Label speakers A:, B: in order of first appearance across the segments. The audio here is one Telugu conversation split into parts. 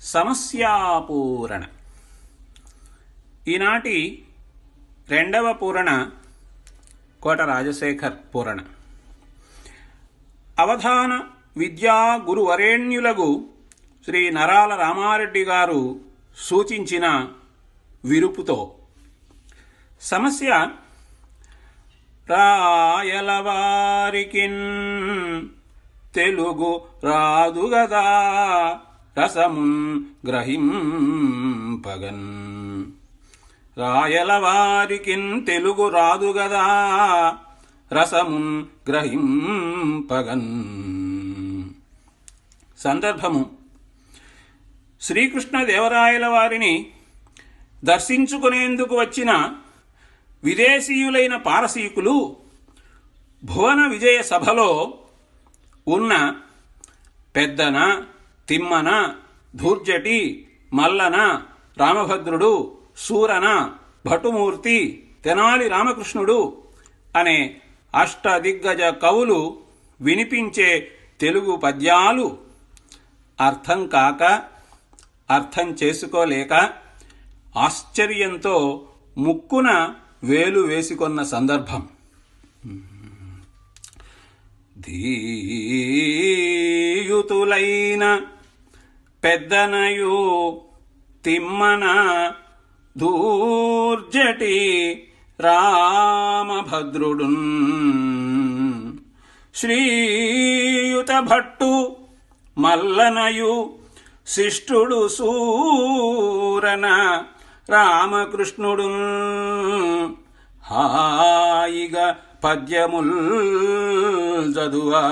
A: సమస్యాపూరణ. ఈనాటి రెండవ పూరణ కోట రాజశేఖర్ పూరణ. అవధాన విద్యా గురువరేణ్యులకు శ్రీ నరాల రామారెడ్డి గారు సూచించిన విరుపుతో సమస్య: రాయలవారికిన్ తెలుగు రాదుగదా రసమున్ గ్రహింపగన్. రాయలవారికిన్ తెలుగు రాదుగదా రసమున్ గ్రహింపగన్. సందర్భము: శ్రీకృష్ణదేవరాయల వారిని దర్శించుకునేందుకు వచ్చిన విదేశీయులైన పారసీకులు భువన విజయ సభలో ఉన్న పెద్దన, తిమ్మన, ధూర్జటి, మల్లన, రామభద్రుడు, సూరన, భటుమూర్తి, తెనాలి రామకృష్ణుడు అనే అష్టదిగ్గజ కవులు వినిపించే తెలుగు పద్యాలు అర్థం కాక, అర్థం చేసుకోలేక ఆశ్చర్యంతో ముక్కున వేలు వేసుకొన్న సందర్భం. ధీయుతులైన పెద్దనయు తిమ్మన, ధూర్జటి, రామభద్రుడున్, శ్రీయుత భట్టు, మల్లనయు, శిష్టుడు సూరన, రామకృష్ణుడు హాయిగా పద్యముల్ చదువా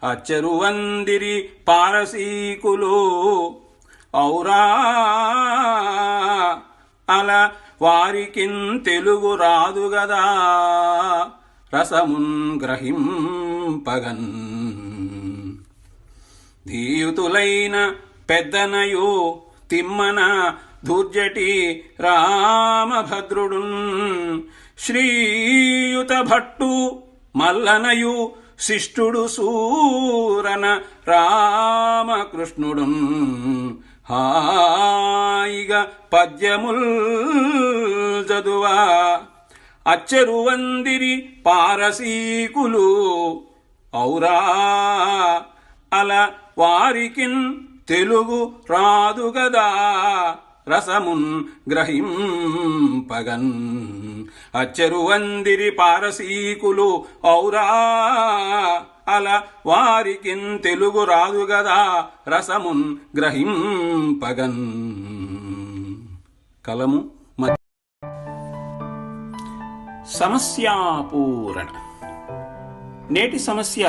A: అచ్చరువందిరి పారసీకులు. ఔరా అలా వారికిన్ తెలుగు రాదుగదా రసమున్ గ్రహింపగన్. ధీయుతులైన పెద్దనయు తిమ్మన, ధూర్జటి, రామభద్రుడున్, శ్రీయుత భట్టు, మల్లనయు, శిష్టుడు సూరన, రామకృష్ణుడున్ హాయిగా పద్యముల్ చదువా అచ్చరువందిరి పారసీకులు. ఔరా అలా వారికిన్ తెలుగు రాదుగదా రసమున్ గ్రహింపగన్. అచ్చరువందిరి పారసీకులు. ఔరా అలా వారికిన్ తెలుగు రాదుగదా రసమున్ గ్రహింపగన్. కలము సమస్యాపూరణ. నేటి సమస్య: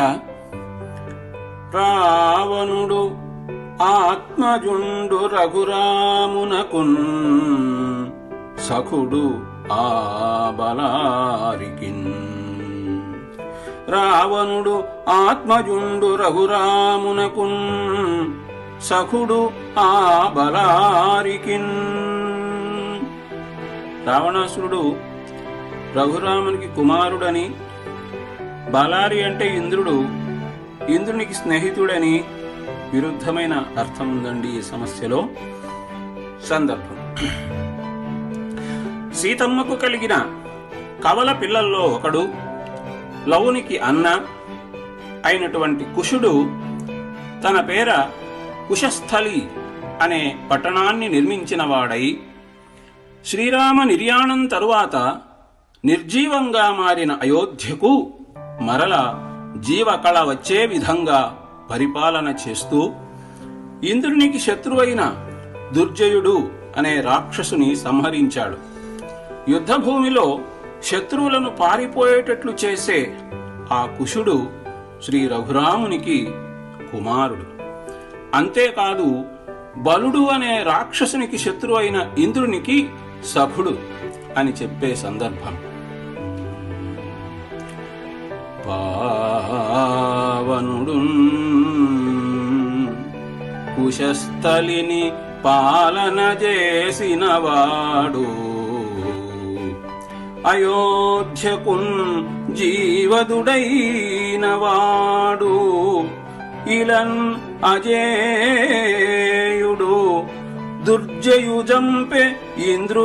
A: రావణుడు ఆత్మజుండు రఘురామునకున్ సఖుడు ఆ బలారికిన్. రావణుడు ఆత్మజుండు రఘురామునకున్ సఖుడు ఆ బలారికిన్. రావణాసురుడు రఘురామునికి కుమారుడని, బలారి అంటే ఇంద్రుడు, ఇంద్రునికి స్నేహితుడని విరుద్ధమైన అర్థం ఉందండి ఈ సమస్యలో. సందర్భం: సీతమ్మకు కలిగిన కవల పిల్లల్లో ఒకడు, లవునికి అన్న అయినటువంటి కుశుడు తన పేర కుశస్థలి అనే పట్టణాన్ని నిర్మించిన వాడై, శ్రీరామ నిర్యాణం తరువాత నిర్జీవంగా మారిన అయోధ్యకు మరల జీవకళ వచ్చే విధంగా పరిపాలన చేస్తూ, ఇంద్రునికి శత్రువైన దుర్జయుడు అనే రాక్షసుని సంహరించాడు. యుద్ధభూమిలో శత్రువులను పారిపోయేటట్లు చేసే ఆ కుశుడు శ్రీ రఘురామునికి కుమారుడు. అంతేకాదు, బలుడు అనే రాక్షసునికి శత్రువైన ఇంద్రునికి సఖుడు అని చెప్పే సందర్భం. పావనుడు కుశస్థలిని పాలన చేసినవాడు, అయోధ్యకున్ జీవదుడైనవాడు, ఇలన్ అజేయుడు దుర్జయుజంపె ఇంద్రునింగావా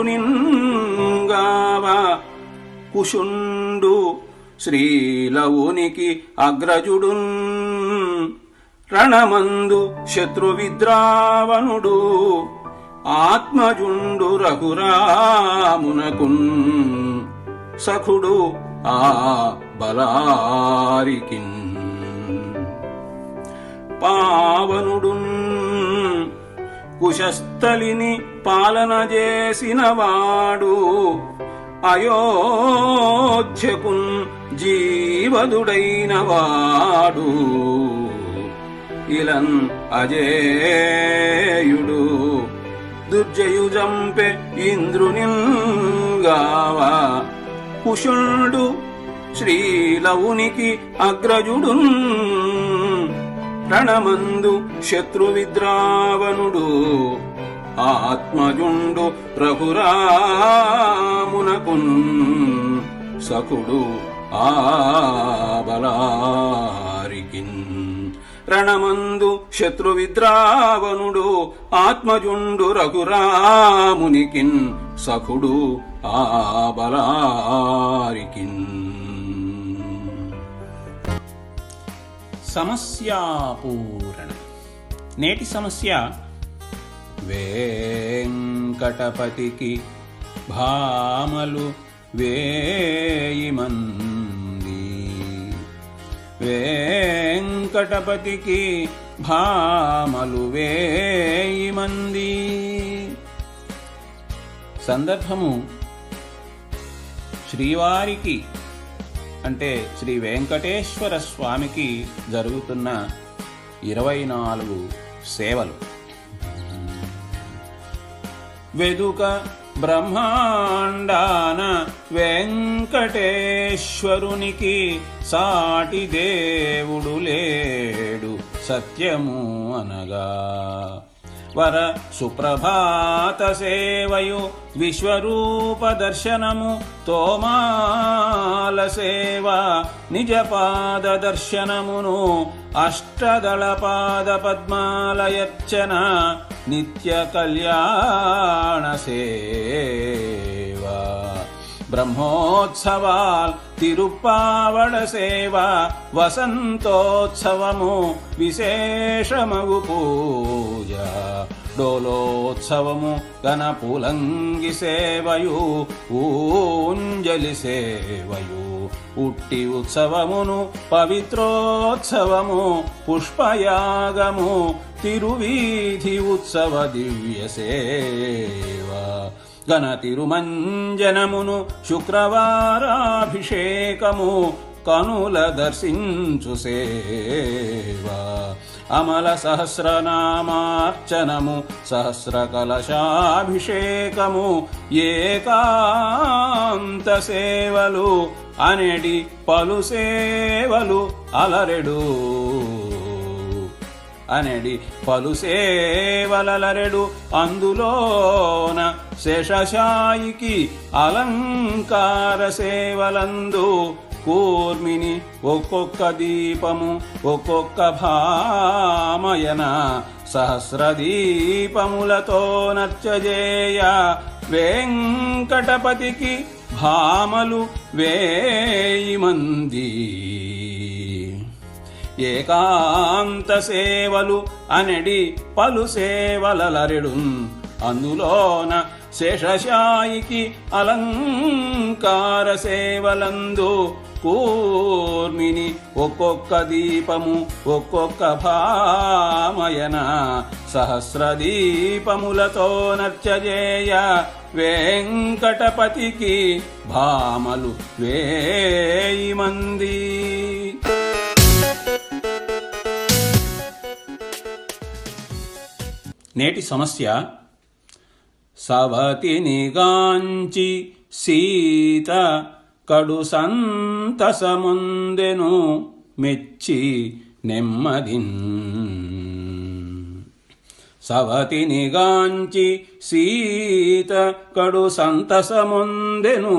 A: కుశుండు శ్రీలవునికి అగ్రజుడున్ రణమందు శత్రువిద్రావణుడు ఆత్మజుండు రఘురామునకున్ సఖుడు ఆ బలారికిన్ పావనుడున్ కుశస్థలిని పాలన చేసినవాడు అయోధ్యకున్ జీవదుడైనవాడు ఇలన్ అజేయుడు దుర్జయుజంపె ఇంద్రునింగావా కుశుండు శ్రీలవునికి అగ్రజుడున్ రణమందు శత్రువిద్రావణుడు ఆత్మజుండు రఘురామునకున్ సఖుడు ఆ బలారికిన్ రణమందు శత్రువిద్రావణుడు ఆత్మజుండు రఘురామునికిన్ సఖుడు ఆ బలారికిన్. సమస్యాపూరణ. నేటి సమస్య వెంకటపతికి భామలు 1000 మంది. వెంకటపతికి భామలు 1000 మంది. సందర్భము శ్రీవారికి అంటే శ్రీ వెంకటేశ్వర స్వామికి జరుగుతున్న 24 సేవలు. వెదుక బ్రహ్మాండాన వెంకటేశ్వరునికి సాటి దేవుడు లేడు సత్యము అనగా. వర సుప్రభాత సేవయు విశ్వరూప దర్శనము తోమాల సేవ నిజపాద దర్శనమును అష్టదళపాద పద్మాలయర్చన నిత్య కళ్యాణ సేవ. బ్రహ్మోత్సవాల్ తిరుప్పావడ సేవ వసంతోత్సవము విశేషమగు పూజ. డోలోత్సవము గణపులంగి సేవయు ఊంజలి సేవయు. ఉట్టి ఉత్సవమును పవిత్రోత్సవము పుష్పయాగము తిరువీధి ఉత్సవ దివ్య సేవ. గణ తిరుమంజనమును శుక్రవారాభిషేకము కనుల దర్శించు సేవ. అమల సహస్రనామార్చనము సహస్ర కలశాభిషేకము ఏకాంత సేవలు అనెడి పలు సేవలు అలరెడు. అనెడి పలు సేవలలరెడు అందులోన శేషశాయికి అలంకార సేవలందు. కూర్మిని ఒక్కొక్క దీపము ఒక్కొక్క భామయన సహస్ర దీపములతో నర్చజేయ. వెంకటపతికి భామలు 1000 మంది. ఏకాంత సేవలు అనెడి పలు సేవలలరెడున్ అందులోన శేషశాయికి అలంకార సేవలందు. కూర్మిని ఒక్కొక్క దీపము ఒక్కొక్క భామయన సహస్ర దీపములతో నర్చజేయ. వెంకటపతికి భామలు 1000 మంది. నేటి సమస్య సవతినిగాంచి సీత కడు సంతసముందెను మెచ్చి నెమ్మదిన్. సవతినిగాంచి సీత కడు సంతసముందెను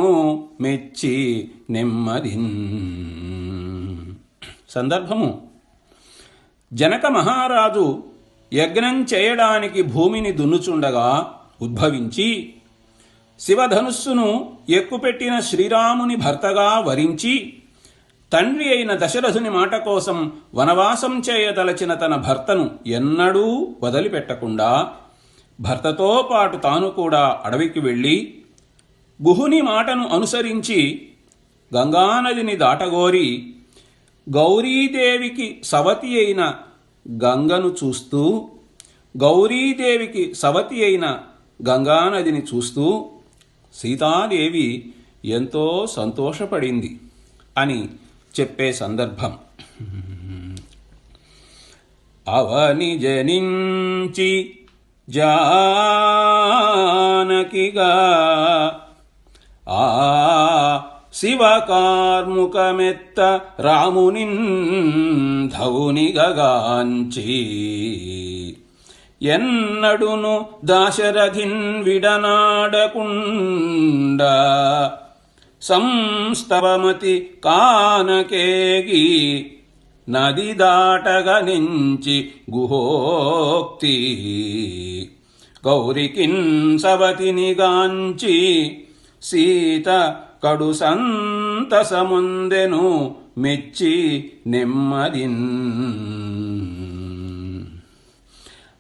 A: మెచ్చి నెమ్మదిన్. సందర్భము జనక మహారాజు యజ్ఞం చేయడానికి భూమిని దున్నుచుండగా ఉద్భవించి శివధనుస్సును ఎక్కుపెట్టిన శ్రీరాముని భర్తగా వరించి తండ్రి అయిన దశరథుని మాట కోసం వనవాసం చేయదలచిన తన భర్తను ఎన్నడూ వదిలిపెట్టకుండా భర్తతో పాటు తాను కూడా అడవికి వెళ్ళి గుహుని మాటను అనుసరించి గంగానదిని దాటగోరి గౌరీదేవికి సవతి అయిన గంగను చూస్తూ గంగానదిని చూస్తూ సీతాదేవి ఎంతో సంతోషపడింది అని చెప్పే సందర్భం. అవని జనించి జానకిగా ఆ శివకార్ముకమెత్త రామునిన్ ధౌనిగగాంచి ఎన్నడును దాశరథిన్ విడనాడకుండా సంస్తవమతి కానకేగి నది దాటగా నుంచి గుహోక్తి గౌరికిన్ సవతినిగాంచి సీత కడు సంతసముందెను మెచ్చి నెమ్మదిన్.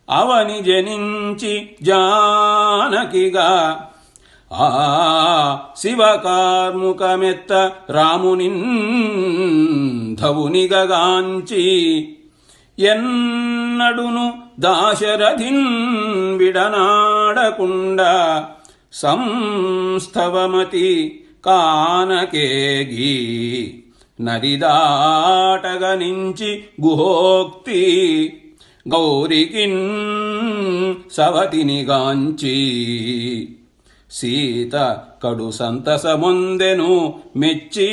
A: అవని జనించి జానకిగా ఆ శివకార్ముకమెత్త రామునిన్ ధవునిగగాంచి ఎన్నడును దాశరథిన్ విడనాడకుండా సంస్థవమతి కానకేగి నదిదాటగా నుంచి గుహోక్తి గౌరికిన్ సవతినిగాంచి సీత కడు సంతసముందెను మెచ్చి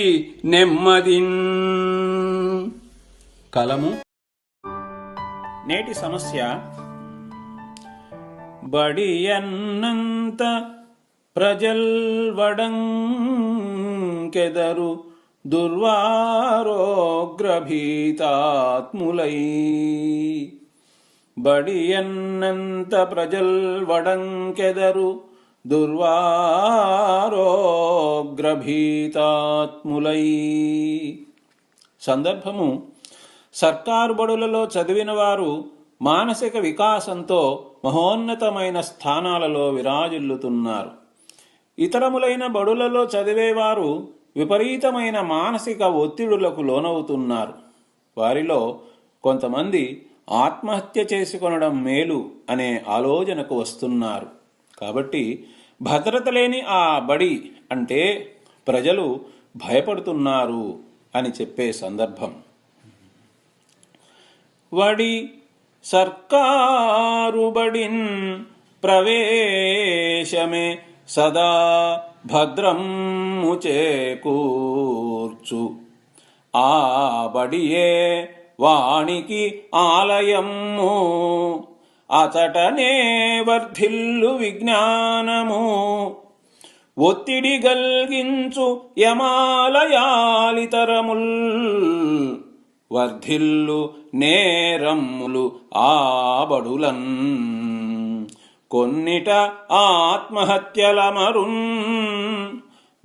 A: నెమ్మదిన్. కలము. నేటి సమస్య బడియన్నంత ప్రజల్వడంకెదరు దుర్వారోగ్రభీతాత్ములై. బడియన్నంత ప్రజల్వడంకెదరు దుర్వారోగ్రభీతాత్ములై. సందర్భము: సర్కారు బడులలో చదివిన వారు మానసిక వికాసంతో మహోన్నతమైన స్థానాలలో విరాజిల్లుతున్నారు. ఇతరములైన బడులలో చదివేవారు విపరీతమైన మానసిక ఒత్తిడులకు లోనవుతున్నారు. వారిలో కొంతమంది ఆత్మహత్య చేసుకొనడం మేలు అనే ఆలోచనకు వస్తున్నారు. కాబట్టి భద్రత లేని ఆ బడి అంటే ప్రజలు భయపడుతున్నారు అని చెప్పే సందర్భం. వడి సర్కారు బడిన్ ప్రవేశమే సదా భద్రము చేకూర్చు. ఆ బడియే వానికి ఆలయము, అతటనే వర్ధిల్లు విజ్ఞానము. ఒత్తిడి గల్గించు యమాలయాలితరముల్, వర్ధిల్లు నేరమ్ములు ఆబడులన్. కొన్నిట ఆత్మహత్యలమరున్,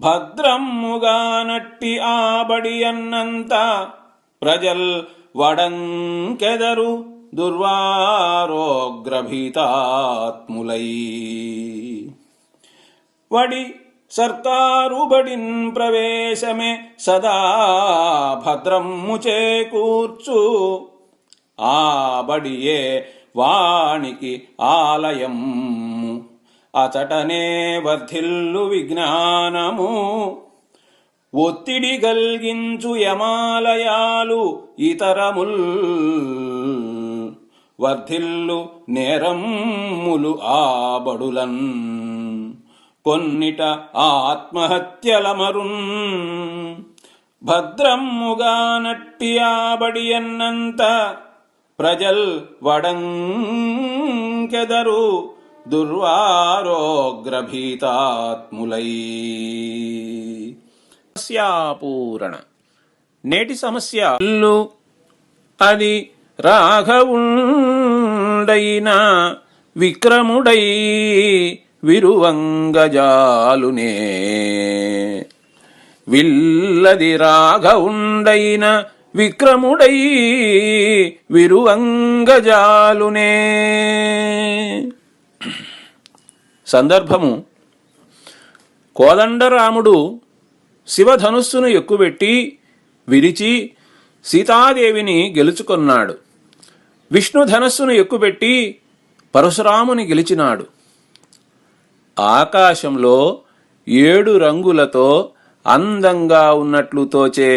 A: భద్రమ్ముగా నట్టి ఆబడి అన్నంత ప్రజల్ వడంకెదరు దుర్వారోగ్రభీతాత్ములై. వడి సర్కారు బడిన్ ప్రవేశమే సదా భద్రము చేకూర్చు. ఆ బడియే వానికి ఆలయము, అచటనే వర్ధిల్లు విజ్ఞానము. ఒత్తిడి గల్గించు యమాలయాలు ఇతరముల్, వర్ధిల్లు నేరమ్ములు ఆబడులన్. కొన్నిట ఆత్మహత్యలమరున్, భద్రమ్ముగా నట్టి ఆబడి అన్నంత ప్రజల్ వడంకెదరు దుర్వారోగ్రభీతాత్ములై. సమస్యాపూరణ. నేటి సమస్య: అది రాఘవుండు ఉండైన విక్రముడై విరువంగజాలునే విల్లది రాఘవుండైన విక్రముడై విరువంగజాలునే. సందర్భము: కోదండరాముడు శివధనుస్సును ఎక్కుబెట్టి విరిచి సీతాదేవిని గెలుచుకొన్నాడు. విష్ణు ధనస్సును ఎక్కుబెట్టి పరశురాముని గెలిచినాడు. ఆకాశంలో 7 రంగులతో అందంగా ఉన్నట్లు తోచే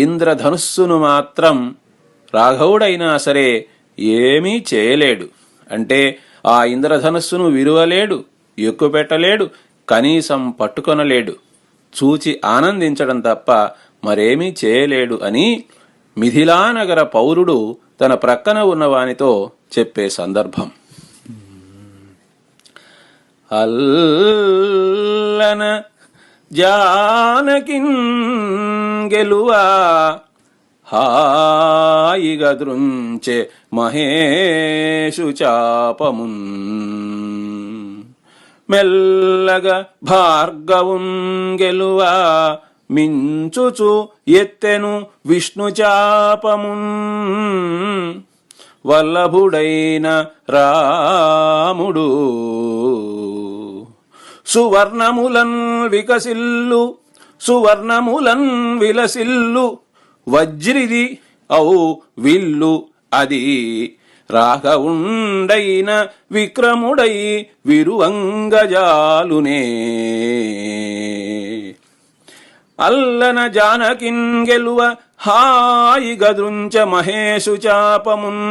A: ఇంద్రధనుస్సును మాత్రం రాఘవుడైనా సరే ఏమీ చేయలేడు. అంటే ఆ ఇంద్రధనుస్సును విరువలేడు, ఎక్కుపెట్టలేడు, కనీసం పట్టుకొనలేడు. చూచి ఆనందించడం తప్ప మరేమీ చేయలేడు అని మిథిలానగర పౌరుడు తన ప్రక్కన ఉన్నవానితో చెప్పే సందర్భం. అల్లన జానకిన్ గెలువా హాయిగా దృంచె మహేషు చాపమున్ మెల్లగా భార్గవున్ గెలువా మించుచు ఎత్తెను విష్ణు చాపమున్ వల్లభుడైన రాముడు సువర్ణములన్ విలసిల్లు వజ్రిది ఔ విల్లు అది రాఘవుండైన విక్రముడై విరువంగజాలునే. అల్లన జానకిన్ గెలువ హాయి గదృంచ మహేషు చాపమున్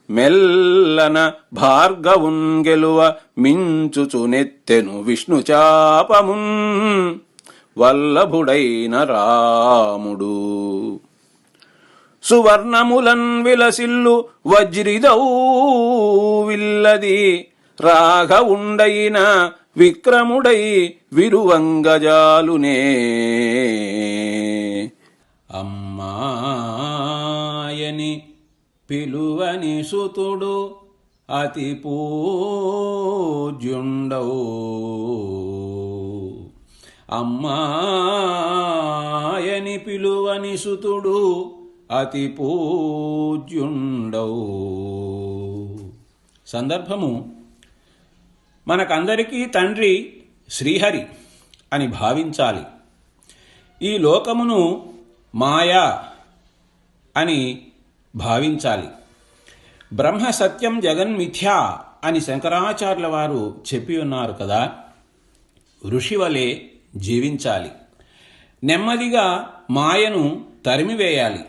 A: మెల్లన భార్గవున్ గెలువ మించుచు నెత్తెను విష్ణు చాపమున్ వల్లభుడైన రాముడు సువర్ణములన్ విలసిల్లు వజ్రిదౌ విల్లది రాఘవుండైన విక్రముడై విరువంగజాలునే. అమ్మాయని పిలువని సుతుడు అతి పూజ్యుండవు అమ్మాయని పిలువని సుతుడు అతి పూజ్యుండవు. సందర్భము: మనకందరికీ తండ్రి శ్రీహరి అని భావించాలి. ఈ లోకమును మాయా అని భావించాలి. బ్రహ్మ సత్యం జగన్మిథ్యా అని శంకరాచార్యుల వారు చెప్పి ఉన్నారు కదా. ఋషివలే జీవించాలి. నెమ్మదిగా మాయను తరిమివేయాలి.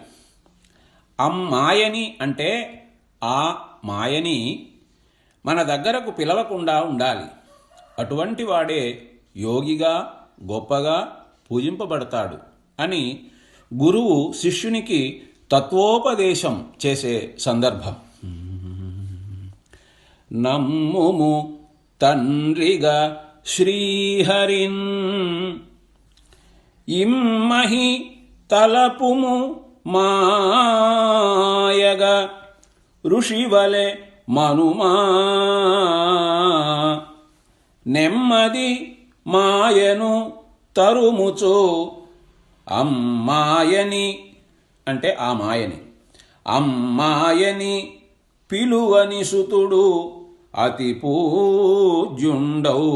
A: అమ్మాయని అంటే ఆ మాయని మన దగ్గరకు పిలవకుండా ఉండాలి. అటువంటి వాడే యోగిగా గొప్పగా పూజింపబడతాడు అని గురువు శిష్యునికి తత్వోపదేశం చేసే సందర్భం. నమ్ముము తండ్రిగా శ్రీహరిన్ ఇమ్మహి తలపుము మాయగా ఋషివలె మనుమా నెమ్మది మాయను తరుముచు అమ్మాయని అంటే ఆ మాయని అమ్మాయని పిలువని సుతుడు అతి పూజ్యుండవు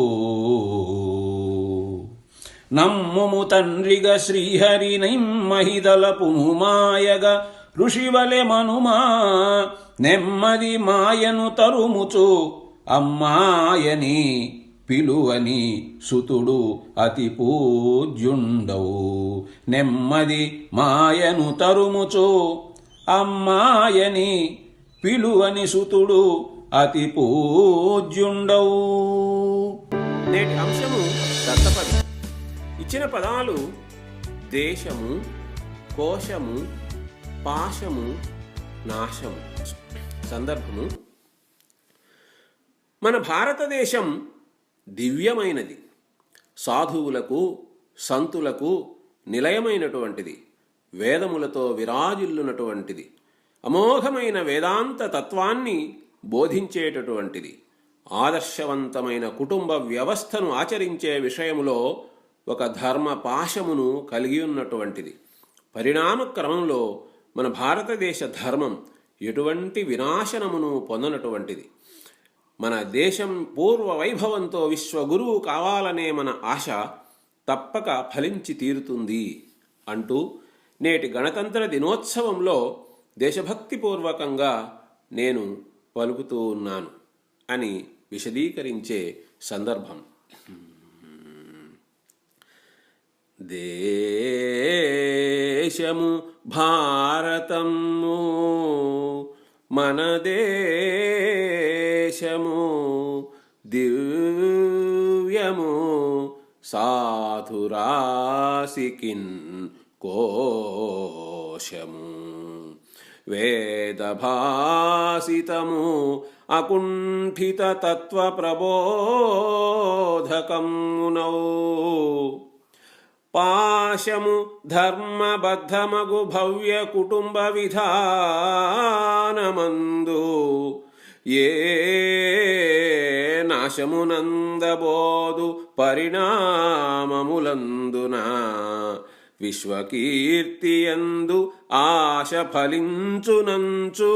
A: నమ్ముము తండ్రిగా శ్రీహరినైమ్మహిదలపుము మాయగా ఋషివలె మనుమా నెమ్మది మాయను తరుముచు అమ్మాయని పిలువని సుతుడు అతి పూజ్యుండవు నెమ్మది మాయను తరుముచు అమ్మాయని పిలువని సుతుడు అతి పూజ్యుండవు.
B: నేటి అంశము దత్తపది. ఇచ్చిన పదాలు దేశము, కోశము, పాశము, నాశము. సందర్భము: మన భారతదేశం దివ్యమైనది, సాధువులకు సంతులకు నిలయమైనటువంటిది, వేదములతో విరాజిల్లునటువంటిది, అమోఘమైన వేదాంత తత్వాన్ని బోధించేటటువంటిది. ఆదర్శవంతమైన కుటుంబ వ్యవస్థను ఆచరించే విషయంలో ఒక ధర్మ పాశమును కలిగి ఉన్నటువంటిది. పరిణామ క్రమంలో మన భారతదేశ ధర్మం ఎటువంటి వినాశనమును పొందనటువంటిది. మన దేశం పూర్వ వైభవంతో విశ్వగురువు కావాలనే మన ఆశ తప్పక ఫలించి తీరుతుంది అంటూ నేటి గణతంత్ర దినోత్సవంలో దేశభక్తిపూర్వకంగా నేను పలుకుతూ ఉన్నాను అని విశదీకరించే సందర్భం. దేశము భారతము మన దేశము దివ్యము సాధురాసికిన్ కోశము వేదభాసితము అకుంఠిత తత్వ ప్రబోధకమునౌ పాశము ధర్మబద్ధమగు భవ్య కుటుంబ విధానమందు ఏ నాశమునందబోదు పరిణామములందున విశ్వకీర్తియందు ఆశ ఫలించునంచు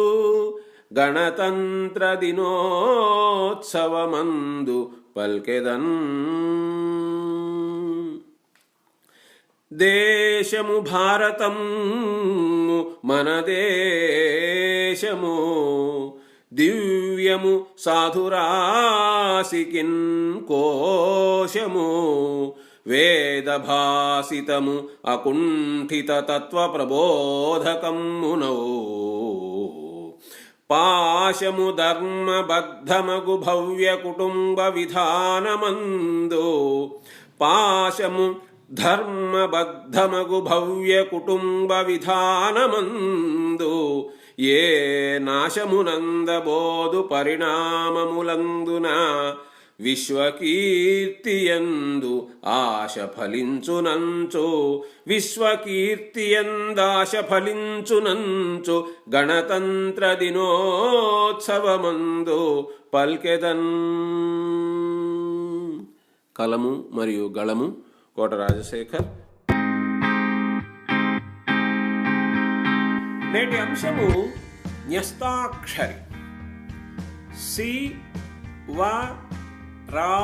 B: గణతంత్ర దినోత్సవమందు పల్కెదన్. దేశము భారతము మన దేశము దివ్యము సాధురాసికిన్ కోశము వేదభాసితము అకుంఠిత తత్వ ప్రబోధకమునౌ పాశము ధర్మబద్ధమగు భవ్య కుటుంబ విధానమందు పాశము ధర్మబద్ధమగు భవ్య కుటుంబ విధానమందు ఏ నాశమునందబోదు పరిణామములందున విశ్వకీర్తియందు ఆశ ఫలించునంచు విశ్వకీర్తియందాశ ఫలించునంచు గణతంత్ర దినోత్సవమందు పల్కెదన్. కలము మరియు గళము కోట రాజశేఖర్. నేటి అంశము న్యస్తాక్షరి. సి వ రా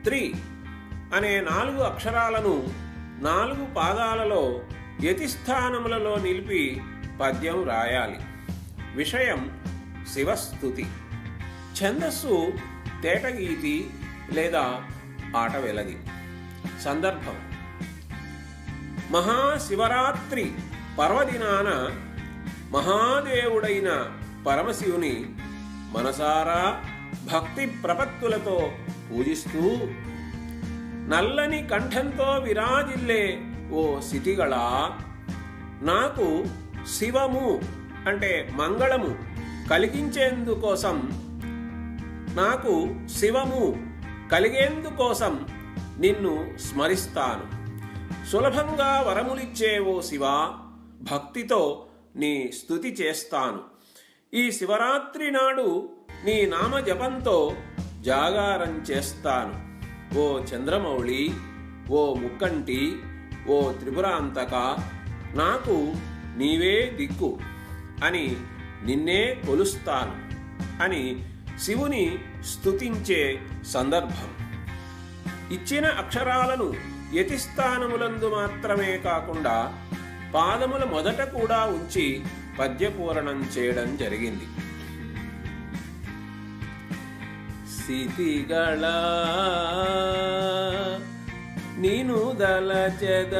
B: త్రి అనే 4 అక్షరాలను 4 పాదాలలో యతిస్థానములలో నిలిపి పద్యం రాయాలి. విషయం శివస్తుతి. ఛందస్సు తేటగీతి లేదా ఆటవెలది. సందర్భం మహాశివరాత్రి పర్వదినాన మహాదేవుడైన పరమశివుని మనసారా భక్తి ప్రపత్తులతో పూజిస్తూ నల్లని కంఠంతో విరాజిల్లే ఓ సిటిగళ, నాకు శివము అంటే మంగళము కలిగించేందుకోసం, నాకు శివము కలిగేందుకోసం నిన్ను స్మరిస్తాను. సులభంగా వరములిచ్చే ఓ శివ, భక్తితో నీ స్తుతి చేస్తాను. ఈ శివరాత్రి నాడు నీ నామ జపంతో జాగారం చేస్తాను. ఓ చంద్రమౌళి, ఓ ముక్కంటి, ఓ త్రిపురాంతక, నాకు నీవే దిక్కు అని నిన్నే కొలుస్తాను అని శివుని స్తుతించే సందర్భం. ఇచ్చిన అక్షరాలను యతిస్థానములందు మాత్రమే కాకుండా పాదముల మొదట కూడా ఉంచి పద్యపూరణం చేయడం జరిగింది. సితిగళ నీను దలచెద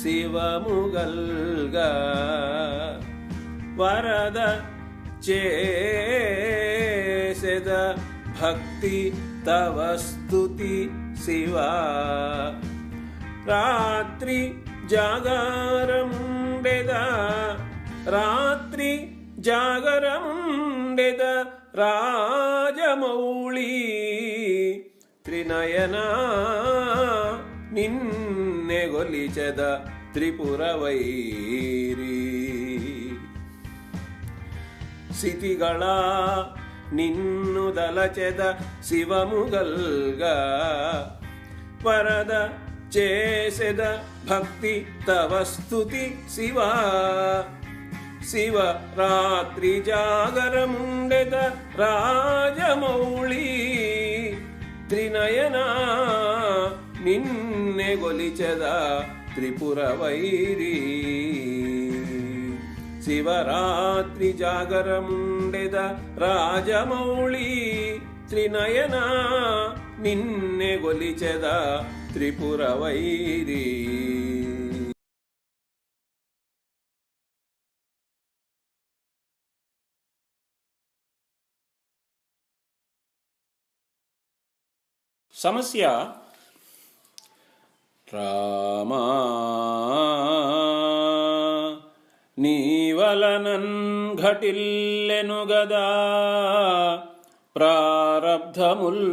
B: శివముగల్గ వరద చేసెద భక్తి తవ స్తుతి శివ. రాత్రి జాగరముండెద, రాత్రి జాగరముండెద రాజమౌళి త్రినయన నిన్నెగొలిచెద త్రిపురవైరి. సితిగళ నిన్ను దలచెద శివముగల్గా వరద చేసెద భక్తి తవ స్తుతి శివా శివ రాత్రి జాగరముండెద రాజమౌళి త్రినయన నిన్నె గొలిచెద త్రిపుర వైరి శివరాత్రి జాగరముండెద రాజమౌళి త్రినయన నిన్నె గొలిచెద త్రిపుర వైరి.
A: సమస్య రామా నీవలనన్ ఘటిల్లెను గదా ప్రారబ్ధముల్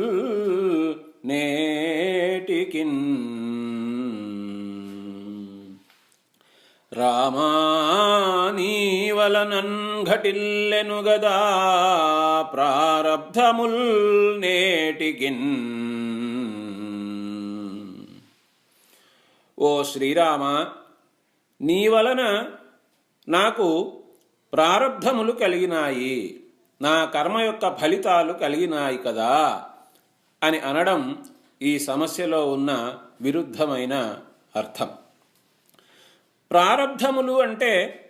A: నేటికిన్ రామా నీవలనన్ ఘటిల్లెను గదా ప్రారబ్ధముల్ నేటికిన్. ఓ శ్రీరామ, నీ వలన నాకు ప్రారబ్ధములు కలిగినాయి, నా కర్మ యొక్క ఫలితాలు కలిగినాయి కదా అని అనడం ఈ సమస్యలో ఉన్న విరుద్ధమైన అర్థం. ప్రారబ్ధములు అంటే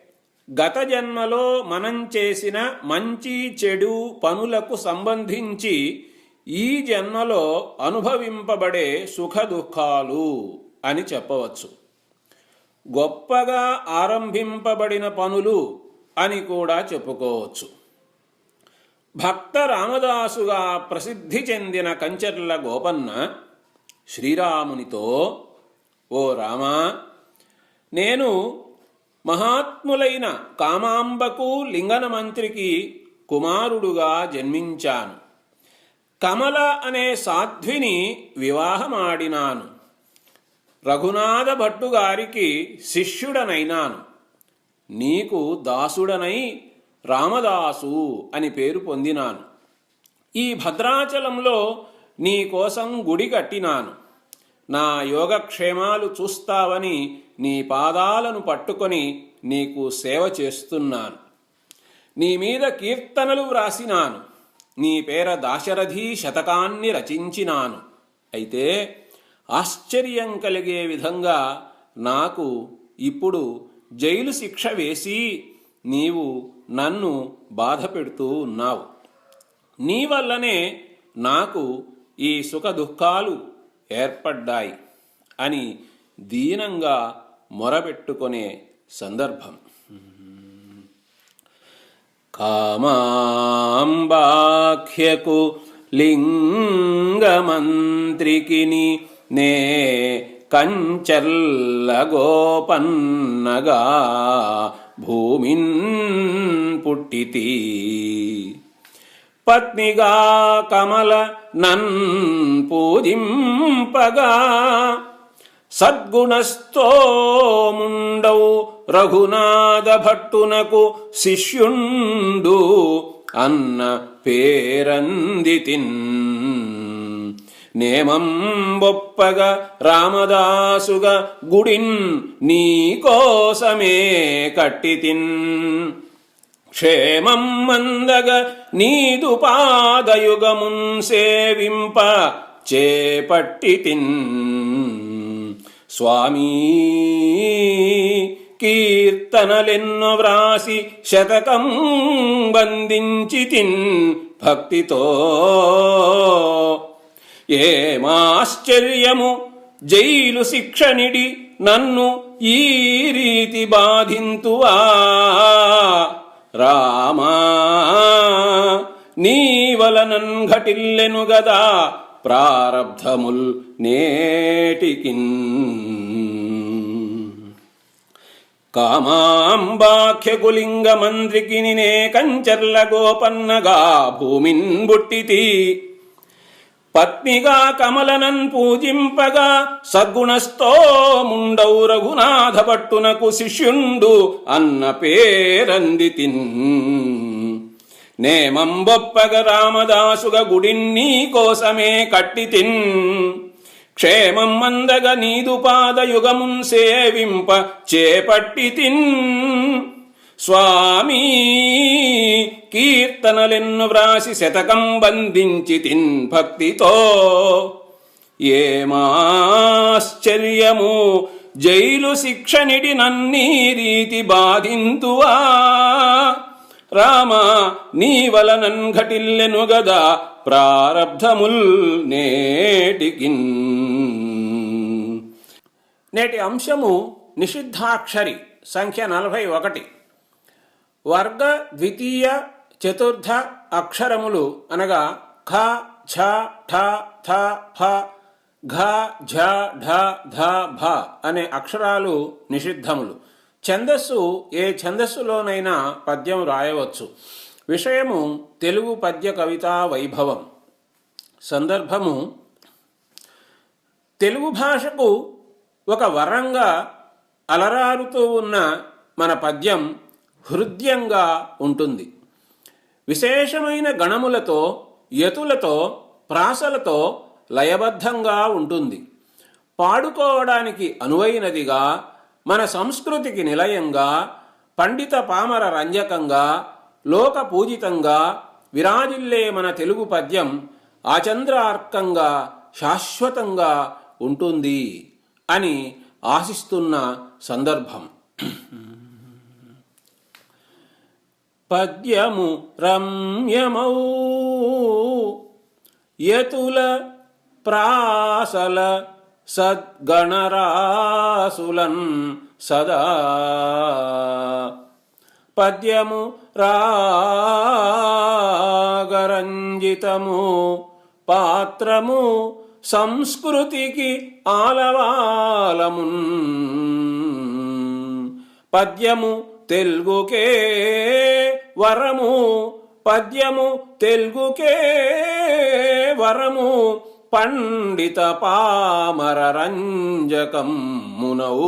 A: గత జన్మలో మనం చేసిన మంచి చెడు పనులకు సంబంధించి ఈ జన్మలో అనుభవింపబడే సుఖ దుఃఖాలు అని చెప్పవచ్చు. గొప్పగా ఆరంభింపబడిన పనులు అని కూడా చెప్పుకోవచ్చు. భక్త రామదాసుగా ప్రసిద్ధి చెందిన కంచర్ల గోపన్న శ్రీరామునితో, ఓ రామా, నేను మహాత్ములైన కామాంబకు లింగనమంత్రికి కుమారుడుగా జన్మించాను. కమల అనే సాధ్విని వివాహమాడినాను. రఘునాథ భట్టు గారికి శిష్యుడనైనాను. నీకు దాసుడనై రామదాసు అని పేరు పొందినాను. ఈ భద్రాచలంలో నీ కోసం గుడి కట్టినాను. నా యోగక్షేమాలు చూస్తావని నీ పాదాలను పట్టుకొని నీకు సేవ చేస్తున్నాను. నీ మీద కీర్తనలు వ్రాసినాను. నీ పేర దాశరథి శతకాన్ని రచించినాను. అయితే ఆశ్చర్యం కలిగే విధంగా నాకు ఇప్పుడు జైలు శిక్ష వేసి నీవు నన్ను బాధ పెడుతూ ఉన్నావు. నీ వల్లనే నాకు ఈ సుఖ దుఃఖాలు ఏర్పడ్డాయి అని దీనంగా మొరబెట్టుకునే సందర్భం. కామాంబాఖ్యకు లింగమంత్రికిని నే కంచర్ల గోపన్నగా భూమిన్ పుట్టితి. పత్నిగా కమల నన్ పూజింపగా సద్గుణస్థో ముండౌ రఘునాథ భట్టునకు శిష్యుండు అన్న పేరందితిన్. నేమం బొప్పగా రామదాసుగా గుడిన్ నీ కోసమే కట్టితిన్. క్షేమం మందగ నీదు పాదయుగమున్ సేవింప చేపట్టితిన్. స్వామీ కీర్తనలెన్నో వ్రాసి శతకం బంధించితిన్ భక్తితో. ఏమాశ్చర్యము జైలు శిక్షనిడి నన్ను ఈ రీతి బాధింతువా. రామా నీ వలనన్ ఘటిల్లెను గదా ప్రారబ్ధముల్ నేటికిన్. కామాంబాఖ్యకులింగమంత్రికిని నే కంచర్ల గోపన్నగా భూమిన్ బుట్టితి. పత్నిగా కమలనన్ పూజింపగా సద్గుణస్థో ముండౌ రఘునాథ భట్టునకు శిష్యుండు అన్న పేరందితిన్. నేమంబొప్పగ రామదాసుగ గుడిన్నీ కోసమే కట్టితిన్ క్షేమం మందగ నీదు పాదయుగమున్ సేవింప చేపట్టితిన్ స్వామీ కీర్తనలెన్ను వ్రాసి శతకం బంధించి తిన్ భక్తితో ఏమాశ్చర్యము జైలు శిక్షనిడి నన్నీ రీతి బాధింతువా రామ నీ వలనన్ ఘటిల్లెను గదా ప్రారబ్ధముల్ నేటికిన్. నేటి అంశము నిషిద్ధాక్షరి సంఖ్య 41. వర్గ ద్వితీయ చతుర్థ అక్షరములు అనగా ఖ ఛ ఠ థ ఫ ఘ ఝ ఢ ధ భ అనే అక్షరాలు నిషిద్ధములు. ఛందస్సు ఏ ఛందస్సులోనైనా పద్యం రాయవచ్చు. విషయము తెలుగు పద్య కవితా వైభవం. సందర్భము తెలుగు భాషకు ఒక వరంగా అలరారుతూ ఉన్న మన పద్యం హృద్యంగా ఉంటుంది. విశేషమైన గణములతో యతులతో ప్రాసలతో లయబద్ధంగా ఉంటుంది. పాడుకోవడానికి అనువైనదిగా, మన సంస్కృతికి నిలయంగా, పండిత పామర రంజకంగా, లోక పూజితంగా విరాజిల్లే మన తెలుగు పద్యం ఆచంద్రార్కంగా శాశ్వతంగా ఉంటుంది అని ఆశిస్తున్న సందర్భం. పద్యము రమ్యమౌ యతుల ప్రాసల సద్గణరాసులన్ సదా పద్యము రాగరంజితము పాత్రము సంస్కృతికి ఆలవాలమున్ పద్యము తెలుగుకే వరము పద్యము తెలుగుకే వరము పండిత పామర రంజకమునౌ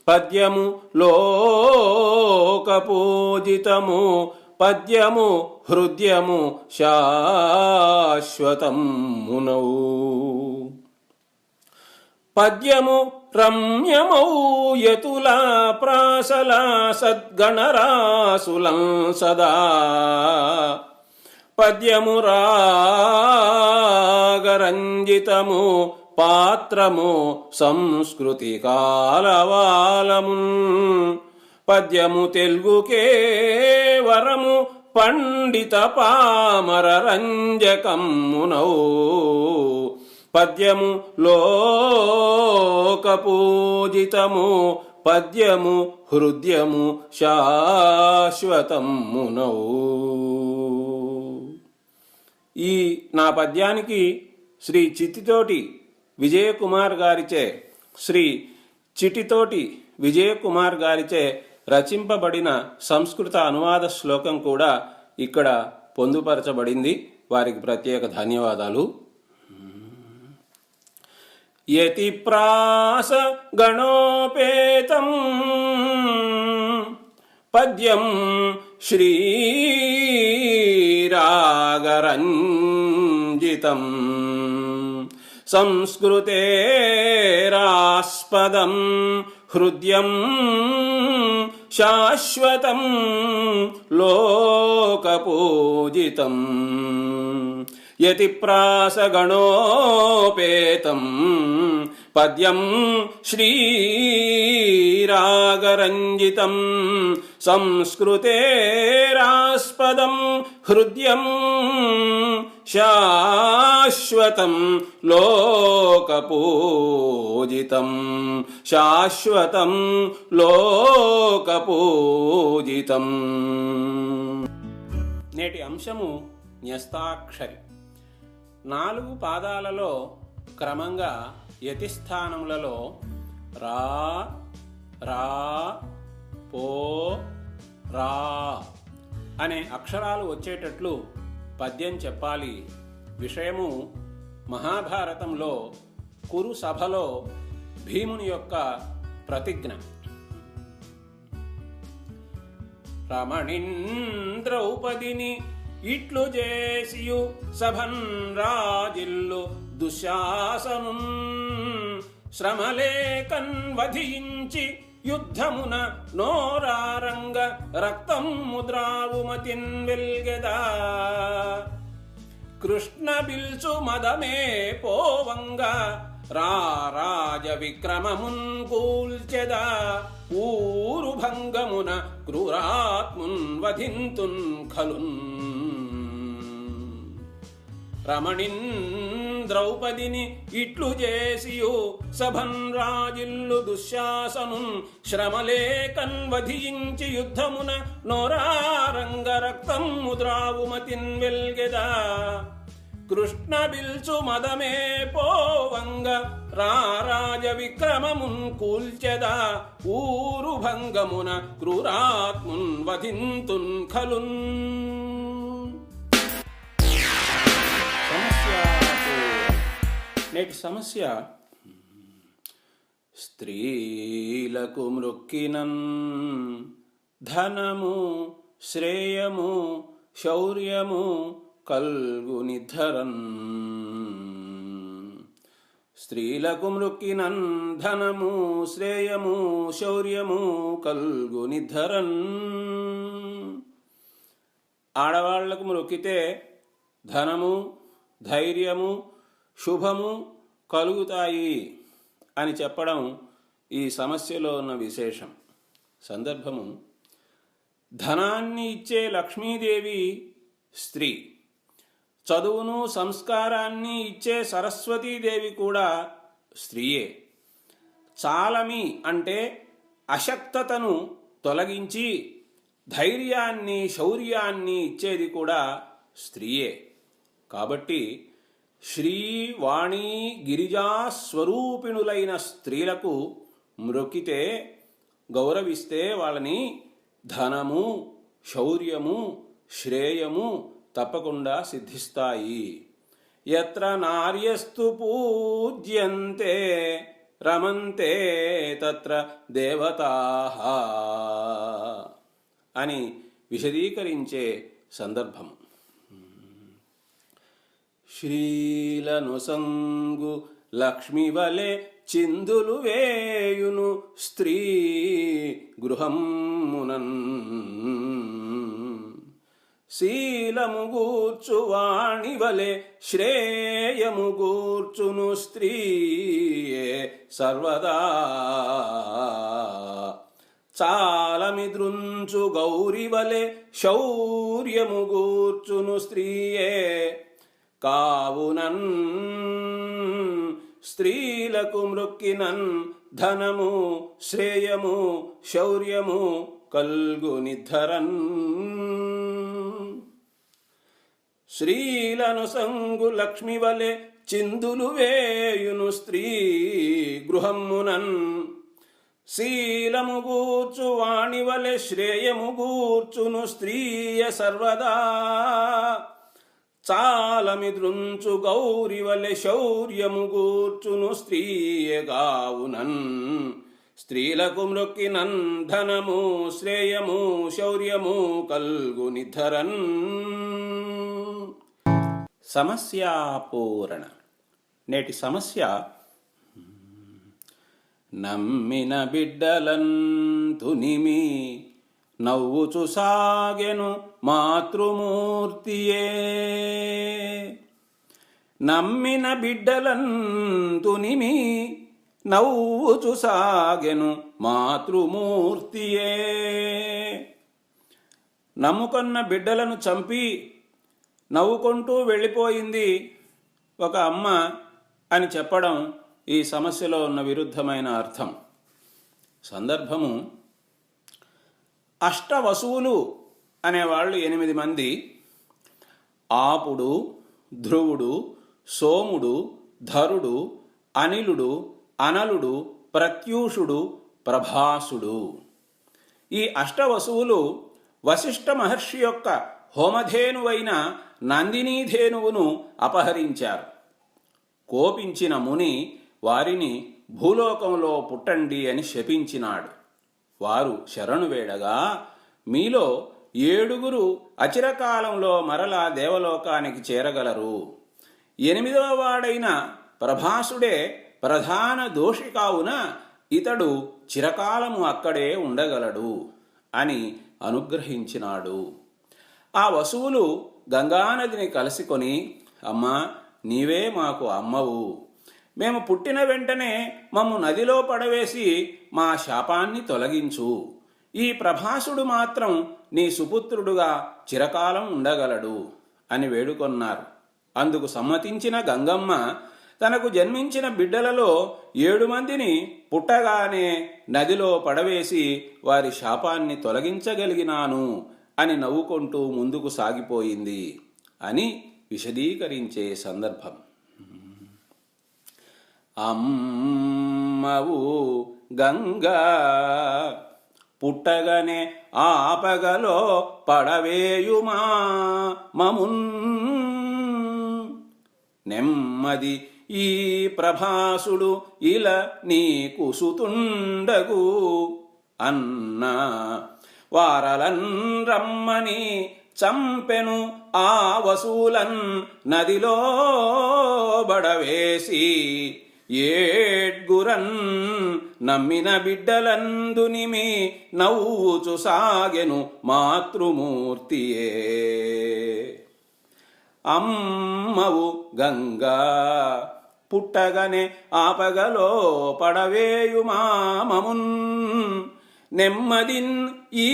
A: పద్యము లోక పూజితము పద్యము హృదయము శాశ్వతమునౌ పద్యము రమ్యమౌ యతుల ప్రాసల సద్గణరాసులం సదా పద్యము రాగరంజితము పాత్రము సంస్కృతి కాలవాలము పద్యము తెలుగుకే వరము పండిత పామర రంజకమునౌ పద్యము లోక పూజితము పద్యము హృదయము శాశ్వతమునౌ. ఈ నా పద్యానికి శ్రీ చిట్టితోటి విజయకుమార్ గారిచే రచింపబడిన సంస్కృత అనువాద శ్లోకం కూడా ఇక్కడ పొందుపరచబడింది. వారికి ప్రత్యేక ధన్యవాదాలు. యతి ప్రాస గణోపేతం పద్యం శ్రీరాగరంజితం సంస్కృతేరాస్పదం హృదయం శాశ్వతం లోకపూజితం యతి ప్రాసగణోపేతం పద్యం శ్రీరాగరంజితం సంస్కృతేరాస్పదం హృదయం శాశ్వతం లోకపూజితం శాశ్వతం లోకపూజితం. నేటి అంశము న్యస్తాక్షరి. 4 పాదాలలో క్రమంగా యతిస్థానములలో రా రా పో రా అనే అక్షరాలు వచ్చేటట్లు పద్యం చెప్పాలి. విషయము మహాభారతంలో కురు సభలో భీముని యొక్క ప్రతిజ్ఞ.
B: రమణిన్ ద్రౌపదిని ఇట్లు చేసియు సభన్ రాజిల్లు దుశ్శాసనున్ శ్రమలేకన్ వధించి యుద్ధమున నోరారంగ రక్తం ముద్రావుమతిన్ వెల్గెదా కృష్ణ బిల్చు మదమే పోవంగా రాజ విక్రమమున్ కూల్చెదా ఊరు భంగమున క్రూరాత్మున్ వధింతున్ ఖలున్ రమణిన్ ద్రౌపదిని ఇట్లు చేసియు సభన్ రాజిల్లు దుశ్శాసనున్ శ్రమలేకన్ వధించి యుద్ధమున నోరారంగ రక్తం ముద్రావుమతిన్ వెల్గెదా కృష్ణ బిల్చు మదమే పోవంగ రాజ విక్రమమున్ కూల్చెదా ఊరు భంగమున క్రూరాత్మున్ వధింతున్ ఖలున్. నేటి సమస్య స్త్రీలకు మృక్కినన్ ధనము శ్రేయము శౌర్యము కల్గునిధరన్. స్త్రీలకు మృక్కినన్ ధనము శ్రేయము శౌర్యము కల్గునిధరన్. ఆడవాళ్లకు మృక్కితే ధనము ధైర్యము శుభము కలుగుతాయి అని చెప్పడం ఈ సమస్యలో ఉన్న విశేషం. సందర్భము, ధనాన్ని ఇచ్చే లక్ష్మీదేవి స్త్రీ, చదువును సంస్కారాన్ని ఇచ్చే సరస్వతీదేవి కూడా స్త్రీయే. చాలమి అంటే అశక్తతను తొలగించి ధైర్యాన్ని శౌర్యాన్ని ఇచ్చేది కూడా స్త్రీయే. కాబట్టి శ్రీ వాణి గిరిజా స్వరూపిణులైన స్త్రీలకు మ్రొక్కితే గౌరవిస్తే వాళ్ళని ధనము శౌర్యము శ్రేయము తప్పకుండా సిద్ధిస్తాయి. యత్ర నార్యస్తు పూజ్యంతే రమంతే తత్ర దేవతాః అని విశదీకరించే సందర్భము. శ్రీలను సంగు లక్ష్మివలె చిందులు వేయును స్త్రీ గృహమునన్. శీలము గూర్చు వాణివలె శ్రేయము గూర్చును స్త్రీయే సర్వదా. చాలమిద్రుంచు గౌరివలె శౌర్యము గూర్చును స్త్రీయే. కావునన్ స్త్రీలకు మృక్కినన్ ధనము శ్రేయము శౌర్యము కల్గునిధరన్. శ్రీలను సంగు లక్ష్మివలె చిందులు వేయును స్త్రీ గృహమునన్. శీలము గూర్చు వాణివలె శ్రేయము గూర్చును స్త్రీయ సర్వదా. చాలమిద్రుంచు గౌరివలె శౌర్యము గూర్చును స్త్రీయగావునన్. స్త్రీలకు మృక్కినన్ ధనము శ్రేయము శౌర్యము కల్గునిధరన్. సమస్యాపూరణ. నేటి సమస్య, నమ్మిన బిడ్డలన్ తునిమి నవ్వుచు సాగెను మాతృమూర్తియే. నమ్మిన బిడ్డలన్ తునిమి నవ్వుచు సాగెను మాతృమూర్తియే. నమ్ముకున్న బిడ్డలను చంపి నవ్వుకుంటూ వెళ్ళిపోయింది ఒక అమ్మ అని చెప్పడం ఈ సమస్యలో ఉన్న విరుద్ధమైన అర్థం. సందర్భము, అష్టవసువులు అనేవాళ్ళు 8 మంది. ఆపుడు, ధ్రువుడు, సోముడు, ధరుడు, అనిలుడు, అనలుడు, ప్రత్యూషుడు, ప్రభాసుడు. ఈ అష్టవసువులు వశిష్ఠ మహర్షి యొక్క హోమధేనువైన నందినీధేనువును అపహరించారు. కోపించిన ముని వారిని భూలోకంలో పుట్టండి అని శపించినాడు. వారు శరణు వేడగా మీలో 7 అచిరకాలంలో మరలా దేవలోకానికి చేరగలరు. 8వ వాడైన ప్రభాసుడే ప్రధాన దోషి కావున ఇతడు చిరకాలము అక్కడే ఉండగలడు అని అనుగ్రహించినాడు. ఆ వసువులు గంగానదిని కలుసుకొని, అమ్మా, నీవే మాకు అమ్మవు. మేము పుట్టిన వెంటనే మమ్ము నదిలో పడవేసి మా శాపాన్ని తొలగించు. ఈ ప్రభాసుడు మాత్రం నీ సుపుత్రుడుగా చిరకాలం ఉండగలడు అని వేడుకొన్నారు. అందుకు సమ్మతించిన గంగమ్మ తనకు జన్మించిన బిడ్డలలో 7 మందిని పుట్టగానే నదిలో పడవేసి వారి శాపాన్ని తొలగించగలిగినాను అని నవ్వుకుంటూ ముందుకు సాగిపోయింది అని విశదీకరించే సందర్భం. అమ్మవు గంగా పుట్టగనే ఆపగలో పడవేయుమా మమున్, నెమ్మది ఈ ప్రభాసుడు ఇలా నీకు సుతుండగు అన్న వారలన్ రమ్మని చంపెను ఆ వసూలన్ నదిలో బడవేసి, 7 నమ్మిన బిడ్డలందునిమి నవ్వుచు సాగెను మాతృమూర్తియే. అమ్మవు గంగా పుట్టగనే ఆపగలో పడవేయుమా మమున్, నెమ్మదిన్ ఈ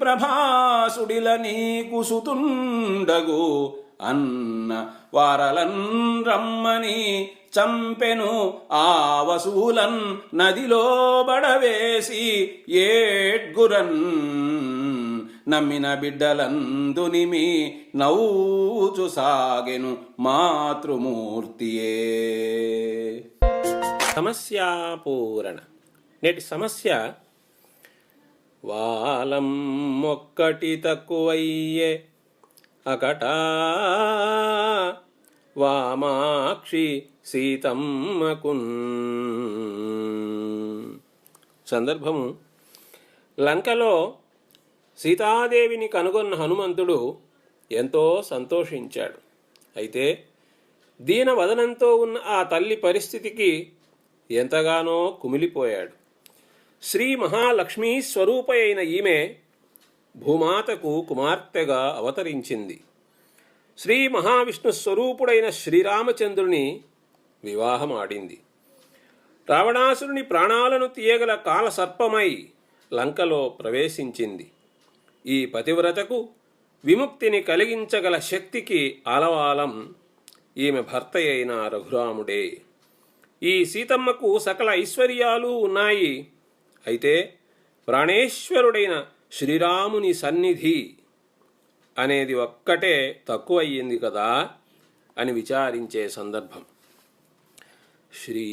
B: ప్రభాసుడిల నీకు సుతుండగు అన్న వారలన్ రమ్మని చంపెను ఆ వసూలన్ నదిలో బడవేసి, 7 నమ్మిన బిడ్డలందునిమి నవ్వుచు సాగెను మాతృమూర్తియే.
A: సమస్యాపూరణ. నేటి సమస్య వాలం ఒక్కటి తక్కువయ్యే అకటా వామాక్షి సీతమ్మకున్. సందర్భము: లంకలో సీతాదేవిని కనుగొన్న హనుమంతుడు ఎంతో సంతోషించాడు. అయితే దీనవదనంతో ఉన్న ఆ తల్లి పరిస్థితికి ఎంతగానో కుమిలిపోయాడు. శ్రీ మహాలక్ష్మీ స్వరూప అయిన ఈమె భూమాతకు కుమార్తెగా అవతరించింది. శ్రీ మహావిష్ణు స్వరూపుడైన శ్రీరామచంద్రుని వివాహమాడింది. రావణాసురుని ప్రాణాలను తీయగల కాలసర్పమై లంకలో ప్రవేశించింది. ఈ పతివ్రతకు విముక్తిని కలిగించగల శక్తికి ఆలవాలం ఈమె భర్త అయిన రఘురాముడే. ఈ సీతమ్మకు సకల ఐశ్వర్యాలు ఉన్నాయి. అయితే ప్రాణేశ్వరుడైన శ్రీరాముని సన్నిధి అనేది ఒక్కటే తక్కువయ్యింది కదా అని విచారించే సందర్భం. శ్రీలక్ష్మీ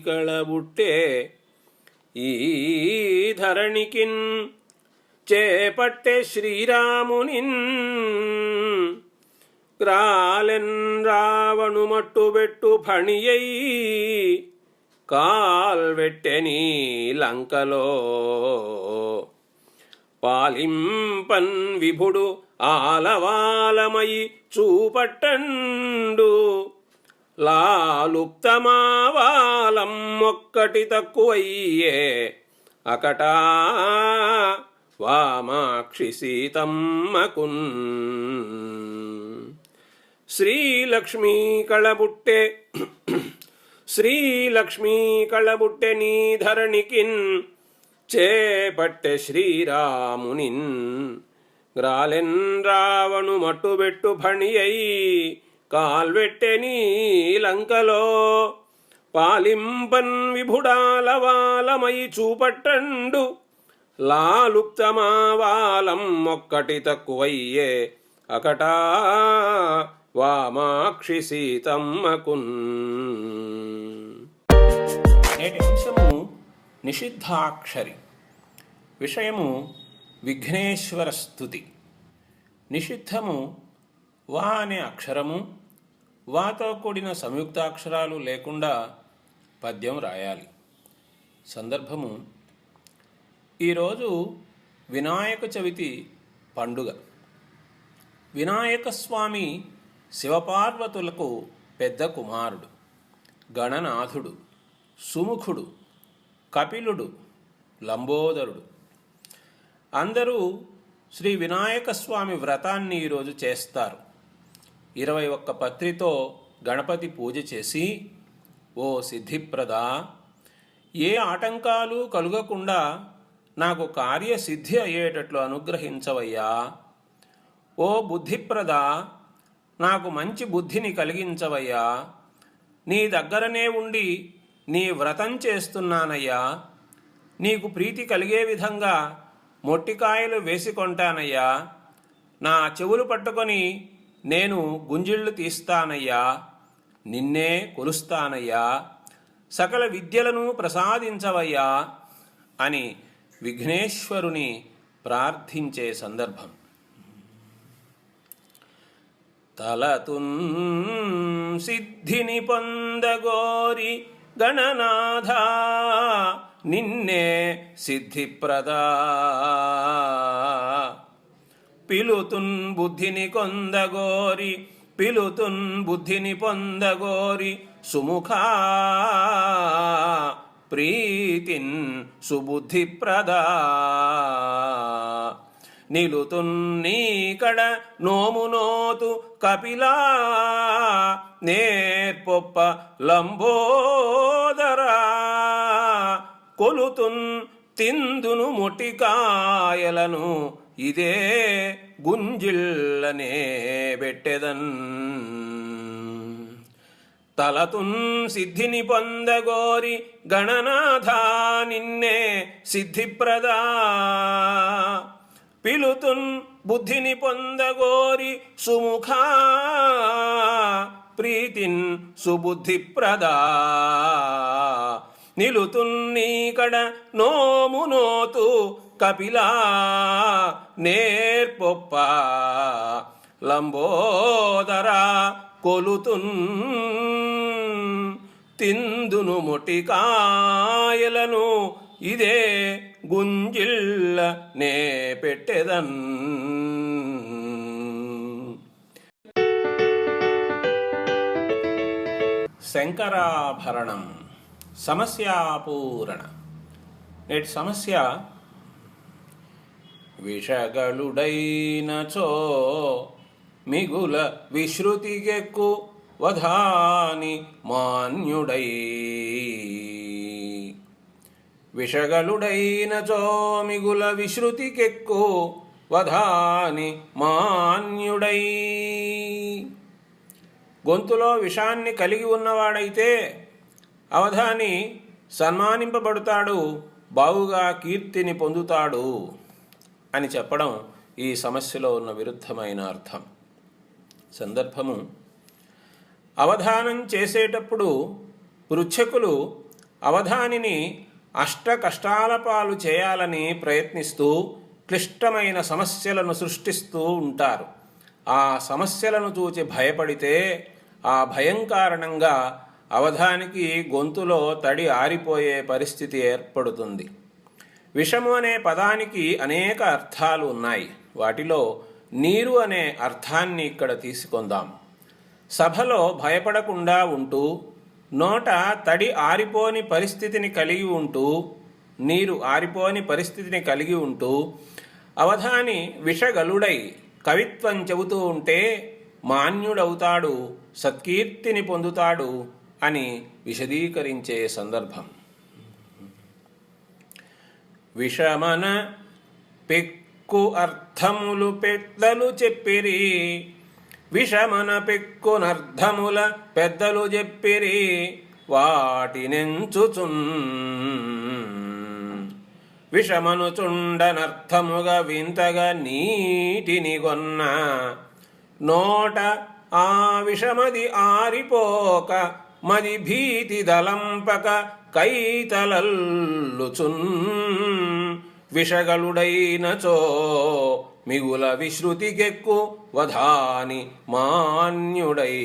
A: కళబుట్టే ఈ ధరణికిన్ చేపట్టే శ్రీరామునిన్, గ్రాలెన్ రావణు మట్టుబెట్టు ఫణియై కాల్వెట్టెని లంకలో, పాలింపన్ విభుడు ఆలవాలమయి చూపట్టండు, లాలుప్తమావాలం ఒక్కటి తక్కువయ్యే అకటా వామాక్షి సీతమ్మకున్. శ్రీలక్ష్మీ కళబుట్టే శ్రీలక్ష్మీ కళబుట్టె నీ ధరణికిన్ చేపట్టె శ్రీరామునిన్, గ్రాలెన్ రావణు మట్టుబెట్టు ఫణియై కాల్వెట్టెని లంకలో, పాలింపన్ విభుడాలవాలమై చూపట్టండు, లాలుప్తమావాలం ఒక్కటి తక్కువయ్యే అకటా వామాక్షి సీతమ్మకున్.
B: నేటి అంశము నిషిద్ధాక్షరి. విషయము విఘ్నేశ్వర స్తుతి. నిషిద్ధము వా అనే అక్షరము, వాతో కూడిన సంయుక్తాక్షరాలు లేకుండా పద్యం రాయాలి. సందర్భము: ఈరోజు వినాయక చవితి పండుగ. వినాయక స్వామి శివపార్వతులకు పెద్ద కుమారుడు, గణనాథుడు, సుముఖుడు, కపిలుడు, లంబోదరుడు. అందరూ శ్రీ వినాయక స్వామి వ్రతాన్ని ఈరోజు చేస్తారు. 21 పత్రితో గణపతి పూజ చేసి, ఓ సిద్ధిప్రద, ఏ ఆటంకాలు కలుగకుండా నాకు కార్యసిద్ధి అయ్యేటట్లు అనుగ్రహించవయ్యా. ఓ బుద్ధిప్రద, నాకు మంచి బుద్ధిని కలిగించవయ్యా. నీ దగ్గరనే ఉండి నీ వ్రతం చేస్తున్నానయ్యా. నీకు ప్రీతి కలిగే విధంగా మొట్టికాయలు వేసుకొంటానయ్యా. నా చెవులు పట్టుకొని నేను గుంజిళ్ళు తీస్తానయ్యా. నిన్నే కొలుస్తానయ్యా. సకల విద్యలను ప్రసాదించవయ్యా అని విఘ్నేశ్వరుని ప్రార్థించే సందర్భం. తలతున్ సిద్ధిని పొందగోరి గణనాథ, నిన్నే సిద్ధిప్రదా. పిలుతున్ బుద్ధిని కొందగోరి, పిలుతున్ బుద్ధిని పొందగోరి, సుముఖా ప్రీతిన్ సుబుద్ధిప్రదా. నిలుతున్నీకడ నోమునోతు కపిలా, నేర్పొప్ప లంబోదరా. కొలుతున్ తిందును మొటికాయలను, ఇదే గుంజిళ్ళనే బెట్టెదన్. తలతున్ సిద్ధిని పొందగోరి గణనాథ, నిన్నే సిద్ధిప్రదా. పిలుతున్ బుద్ధిని పొందగోరి, సుముఖా ప్రీతిన్ సుబుద్ధిప్రదా. నిలుతున్నీకడ నోమునోతు కపిలా, నేర్పొప్ప లంబోదరా. కొలుతున్ తిందును మొటికాయలను, ఇదే గుంజిళ్ళ నే పెట్టెదన్. శంకరాభరణం సమస్యాపూరణ. నేటి సమస్య: విషగలుడైనచో మిగుల విశ్రుతికెక్కు వధాని మాన్యుడై. విషగలుడైనచో మిగుల విశ్రుతికెక్కు వధాని మాన్యుడై. గొంతులో విషాన్ని కలిగి ఉన్నవాడైతే అవధాని సన్మానింపబడతాడు, బావుగా కీర్తిని పొందుతాడు అని చెప్పడం ఈ సమస్యలో ఉన్న విరుద్ధమైన అర్థం. సందర్భము: అవధానం చేసేటప్పుడు పృచ్ఛకులు అవధానిని అష్ట కష్టాల పాలు చేయాలని ప్రయత్నిస్తూ క్లిష్టమైన సమస్యలను సృష్టిస్తూ ఉంటారు. ఆ సమస్యలను చూచి భయపడితే ఆ భయం కారణంగా అవధానికి గొంతులో తడి ఆరిపోయే పరిస్థితి ఏర్పడుతుంది. విషము అనే పదానికి అనేక అర్థాలు ఉన్నాయి. వాటిలో నీరు అనే అర్థాన్ని ఇక్కడ తీసుకుందాం. సభలో భయపడకుండా ఉంటూ, నోట తడి ఆరిపోని పరిస్థితిని కలిగి ఉంటూ, నీరు ఆరిపోని పరిస్థితిని కలిగి ఉంటూ అవధాని విషగలుడై కవిత్వం చెబుతూ ఉంటే మాన్యుడవుతాడు, సత్కీర్తిని పొందుతాడు అని విశదీకరించే సందర్భం. విషమన పెక్కు అర్థములు పెద్దలు చెప్పిరి, విషమన పెక్కునర్థముల పెద్దలు చెప్పిరి, వాటినెంచుచున్. విషమను చుండనర్థముగా వింతగా నీటిని గొన్న, నోట ఆ విషమది ఆరిపోక మది భీతి దలంపక కైతలల్లుచున్. విషగలుడైనచో మిగుల విశ్రుతికెక్కు వధాని మాన్యుడై.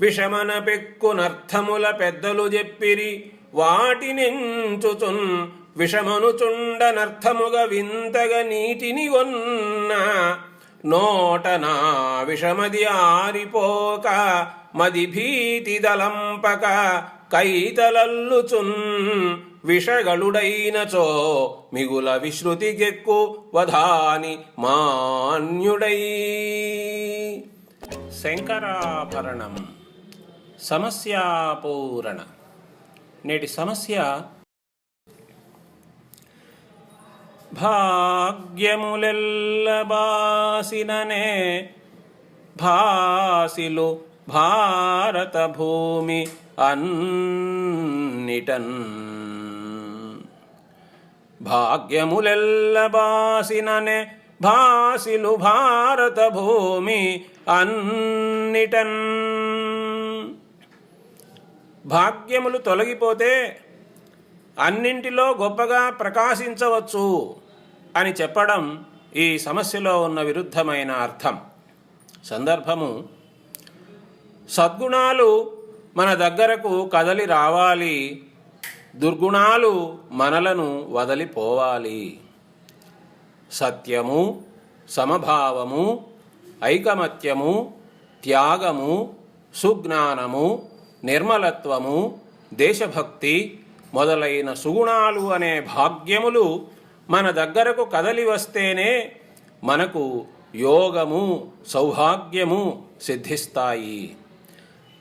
B: విషమన పెక్కునర్థముల పెద్దలు చెప్పిరి, వాటినెంచుచున్ విషమనుచుండనర్థముగా వింతగా నీటిని ఒన్న నోట నా విషమది ఆరిపోక మది భీతి దలంపక కైతలల్లుచున్ విషగళుడైనచో మిగుల విశ్రుతికెక్కు వధాని మాన్యుడై. శంకరాభరణం సమస్యాపూరణ. నేటి సమస్య భాగ్యములెల్లబాసిననే భాసిలు భారత భూమి అన్నిటన్. భాగ్యములెల్లబాసిననే భాసిలు భారత భూమి అన్నిటన్. భాగ్యములు తొలగిపోతే అన్నింటిలో గొప్పగా ప్రకాశించవచ్చు అని చెప్పడం ఈ సమస్యలో ఉన్న విరుద్ధమైన అర్థం. సందర్భము, సద్గుణాలు మన దగ్గరకు కదలి రావాలి, దుర్గుణాలు మనలను వదలిపోవాలి. సత్యము, సమభావము, ఐకమత్యము, త్యాగము, సుజ్ఞానము, నిర్మలత్వము, దేశభక్తి మొదలైన సుగుణాలు అనే భాగ్యములు మన దగ్గరకు కదలి వస్తేనే మనకు యోగము, సౌభాగ్యము సిద్ధిస్తాయి.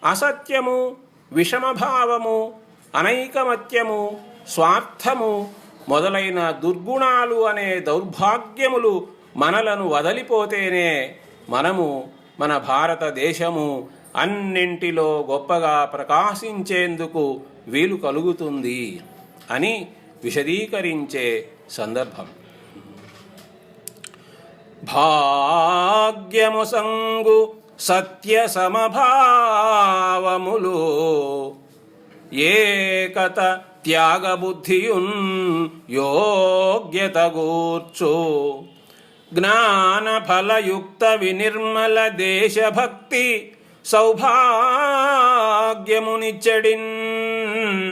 B: అసత్యము, విషమభావము, అనైకమత్యము, స్వార్థము మొదలైన దుర్గుణాలు అనే దౌర్భాగ్యములు మనలను వదలిపోతేనే మనము, మన భారతదేశము అన్నింటిలో గొప్పగా ప్రకాశించేందుకు వీలు కలుగుతుంది అని విశదీకరించే సందర్భం. భాగ్యముసంగు సత్య సమభావములు ఏకత త్యాగబుద్ధియున్ యోగ్యత గూర్చు జ్ఞాన ఫలయుక్త వినిర్మల దేశభక్తి సౌభాగ్యమునిచ్చడిన్.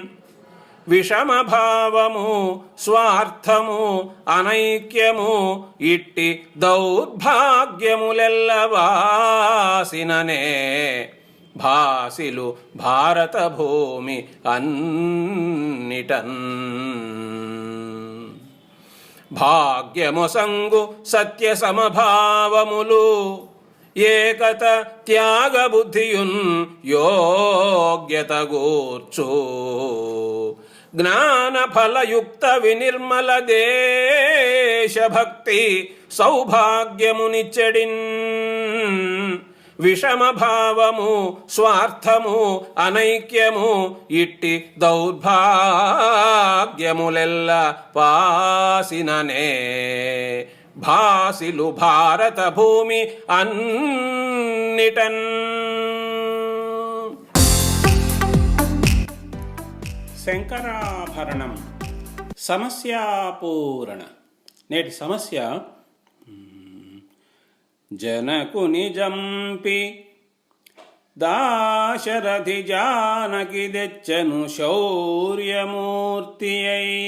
B: విషమభావము, స్వార్థము, అనైక్యము ఇట్టి దౌర్భాగ్యములెల్లవాసిననే భాసిలు భారత భూమి అన్నిటన్. భాగ్యముసంగు సత్య సమభావములు ఏకత త్యాగబుద్ధియున్ యోగ్యత గూర్చు జ్ఞాన ఫలయుక్త వినిర్మల దేశభక్తి సౌభాగ్యమునిచ్చడిన్. విషమభావము, స్వార్థము, అనైక్యము ఇట్టి దౌర్భాగ్యములెల్ల పాసిననే భాసిలు భారత భూమి అన్నిటన్.
A: శంకరాభరణం సమస్యాపూరణ. నేటి సమస్య, జనకుని జంపి దాశరథి జానకి తెచ్చను శౌర్యమూర్తి అయి.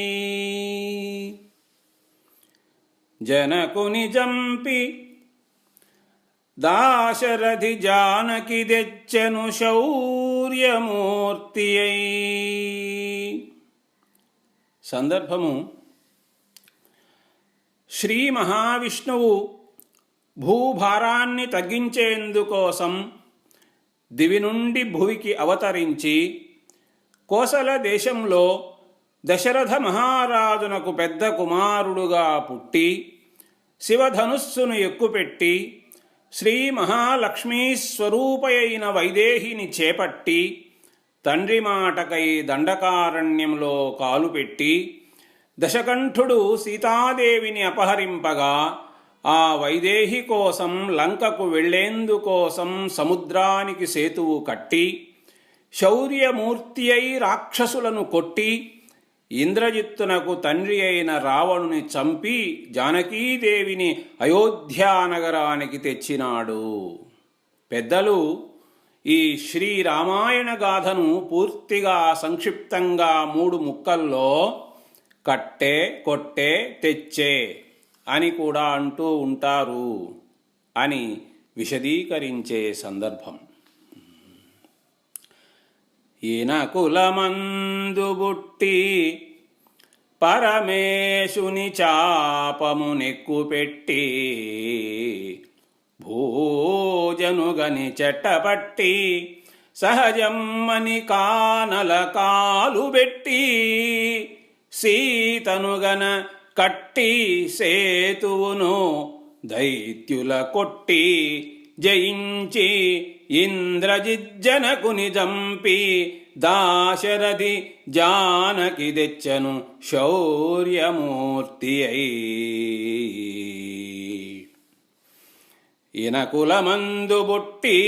A: జనకుని జంపి దాశరథి జానకి తెచ్చను శౌర్యమూర్తి అయి. సందర్భము, శ్రీ మహావిష్ణువు భూభారాన్ని తగ్గించేందుకోసం దివి నుండి భువికి అవతరించి కోసల దేశంలో దశరథ మహారాజునకు పెద్ద కుమారుడుగా పుట్టి శివధనుస్సును ఎక్కుపెట్టి శ్రీ మహాలక్ష్మీ స్వరూపయైన వైదేహిని చేపట్టి తండ్రి మాటకై దండకారణ్యంలో కాలుపెట్టి దశకంఠుడు సీతాదేవిని అపహరింపగా ఆ వైదేహి కోసం లంకకు వెళ్లేందుకోసం సముద్రానికి సేతువు కట్టి శౌర్యమూర్తి అయి రాక్షసులను కొట్టి ఇంద్రజిత్తునకు తండ్రి అయిన రావణుని చంపి జానకీదేవిని అయోధ్యానగరానికి తెచ్చినాడు. పెద్దలు ఈ శ్రీరామాయణ గాథను పూర్తిగా సంక్షిప్తంగా 3 ముక్కల్లో కట్టే, కొట్టే, తెచ్చే అని కూడా అంటూ ఉంటారు అని విశదీకరించే సందర్భం. ఈన కులమందు బుట్టి పరమేశుని చాపము నెక్కుపెట్టి భోజనుగని చెట్టపట్టి సహజమ్మని కానల కాలు పెట్టి సీతనుగన కట్టి సేతువును దైత్యుల కొట్టి జయించి ఇంద్రజిజ్జనకుని జంపి దాశరథి జానకి తెచ్చను శౌర్యమూర్తి అయి. ఇనకులమందు బుట్టి